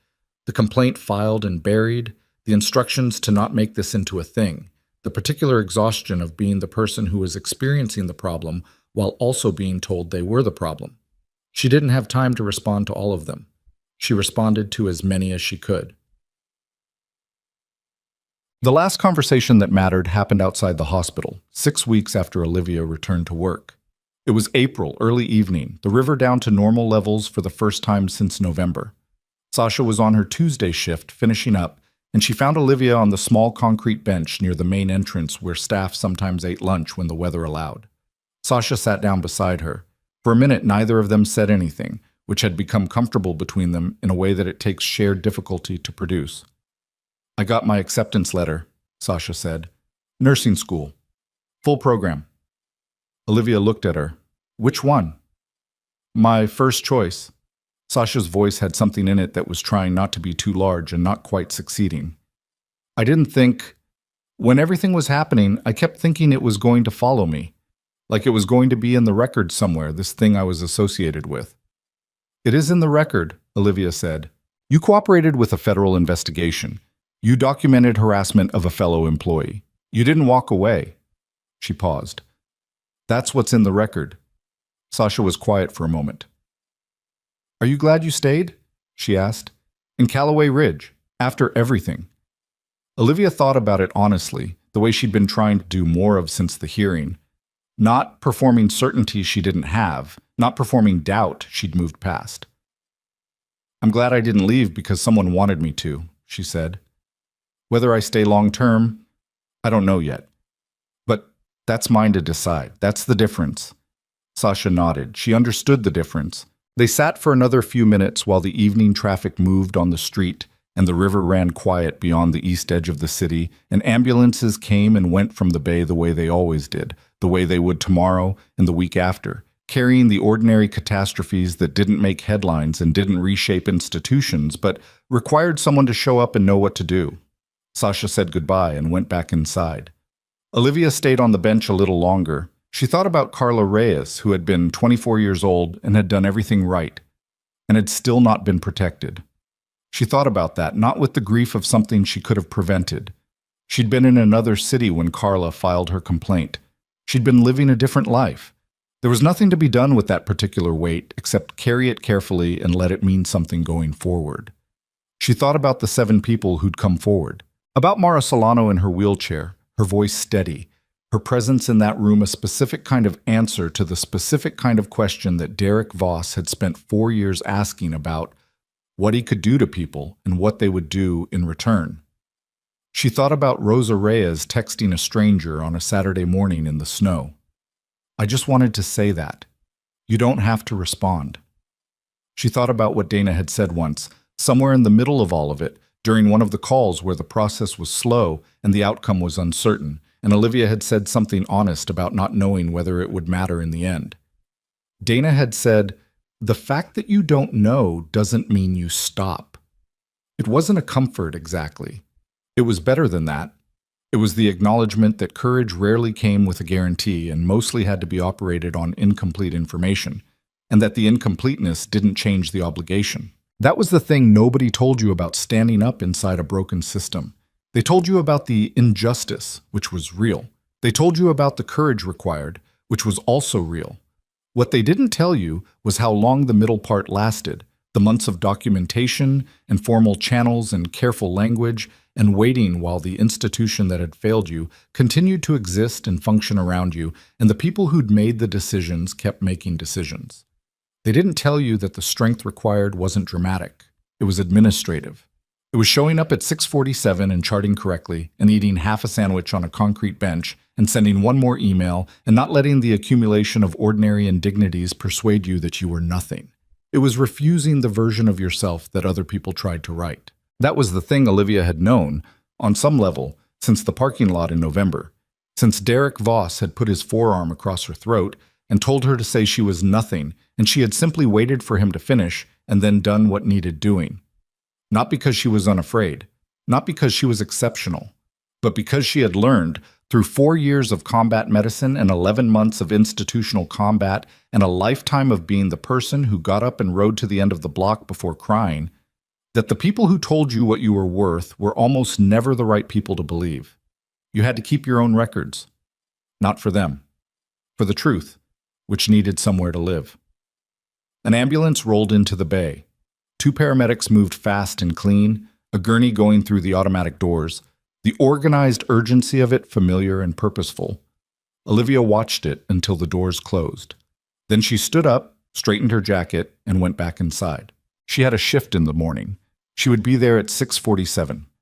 The complaint filed and buried, the instructions to not make this into a thing, the particular exhaustion of being the person who was experiencing the problem while also being told they were the problem. She didn't have time to respond to all of them. She responded to as many as she could. The last conversation that mattered happened outside the hospital, 6 weeks after Olivia returned to work. It was April, early evening, the river down to normal levels for the first time since November. Sasha was on her Tuesday shift, finishing up, and she found Olivia on the small concrete bench near the main entrance where staff sometimes ate lunch when the weather allowed. Sasha sat down beside her. For a minute, neither of them said anything, which had become comfortable between them in a way that it takes shared difficulty to produce. "I got my acceptance letter," Sasha said. "Nursing school. Full program." Olivia looked at her. "Which one?" "My first choice." Sasha's voice had something in it that was trying not to be too large and not quite succeeding. "I didn't think... When everything was happening, I kept thinking it was going to follow me. Like it was going to be in the record somewhere, this thing I was associated with." "It is in the record," Olivia said. "You cooperated with a federal investigation. You documented harassment of a fellow employee. You didn't walk away." She paused. "That's what's in the record." Sasha was quiet for a moment. "Are you glad you stayed?" she asked. "In Callaway Ridge, after everything." Olivia thought about it honestly, the way she'd been trying to do more of since the hearing. Not performing certainty she didn't have, not performing doubt she'd moved past. "I'm glad I didn't leave because someone wanted me to," she said. "Whether I stay long term, I don't know yet. But that's mine to decide. That's the difference." Sasha nodded. She understood the difference. They sat for another few minutes while the evening traffic moved on the street and the river ran quiet beyond the east edge of the city, and ambulances came and went from the bay the way they always did, the way they would tomorrow and the week after, carrying the ordinary catastrophes that didn't make headlines and didn't reshape institutions, but required someone to show up and know what to do. Sasha said goodbye and went back inside. Olivia stayed on the bench a little longer. She thought about Carla Reyes, who had been 24 years old and had done everything right, and had still not been protected. She thought about that, not with the grief of something she could have prevented. She'd been in another city when Carla filed her complaint. She'd been living a different life. There was nothing to be done with that particular weight except carry it carefully and let it mean something going forward. She thought about the 7 people who'd come forward. About Mara Solano in her wheelchair, her voice steady, her presence in that room a specific kind of answer to the specific kind of question that Derek Voss had spent 4 years asking about what he could do to people and what they would do in return. She thought about Rosa Reyes texting a stranger on a Saturday morning in the snow. "I just wanted to say that. You don't have to respond." She thought about what Dana had said once, somewhere in the middle of all of it, during one of the calls where the process was slow and the outcome was uncertain, and Olivia had said something honest about not knowing whether it would matter in the end. Dana had said, "The fact that you don't know doesn't mean you stop." It wasn't a comfort exactly. It was better than that. It was the acknowledgement that courage rarely came with a guarantee and mostly had to be operated on incomplete information, and that the incompleteness didn't change the obligation. That was the thing nobody told you about standing up inside a broken system. They told you about the injustice, which was real. They told you about the courage required, which was also real. What they didn't tell you was how long the middle part lasted, the months of documentation and formal channels and careful language and waiting while the institution that had failed you continued to exist and function around you, and the people who'd made the decisions kept making decisions. They didn't tell you that the strength required wasn't dramatic. It was administrative. It was showing up at 6:47 and charting correctly and eating half a sandwich on a concrete bench and sending one more email and not letting the accumulation of ordinary indignities persuade you that you were nothing. It was refusing the version of yourself that other people tried to write. That was the thing Olivia had known, on some level, since the parking lot in November, since Derek Voss had put his forearm across her throat and told her to say she was nothing, and she had simply waited for him to finish and then done what needed doing. Not because she was unafraid, not because she was exceptional, but because she had learned, Through 4 years of combat medicine and 11 months of institutional combat and a lifetime of being the person who got up and rode to the end of the block before crying, that the people who told you what you were worth were almost never the right people to believe. You had to keep your own records. Not for them. For the truth, which needed somewhere to live. An ambulance rolled into the bay. 2 paramedics moved fast and clean, a gurney going through the automatic doors, the organized urgency of it familiar and purposeful. Olivia watched it until the doors closed. Then she stood up, straightened her jacket, and went back inside. She had a shift in the morning. She would be there at 6:47.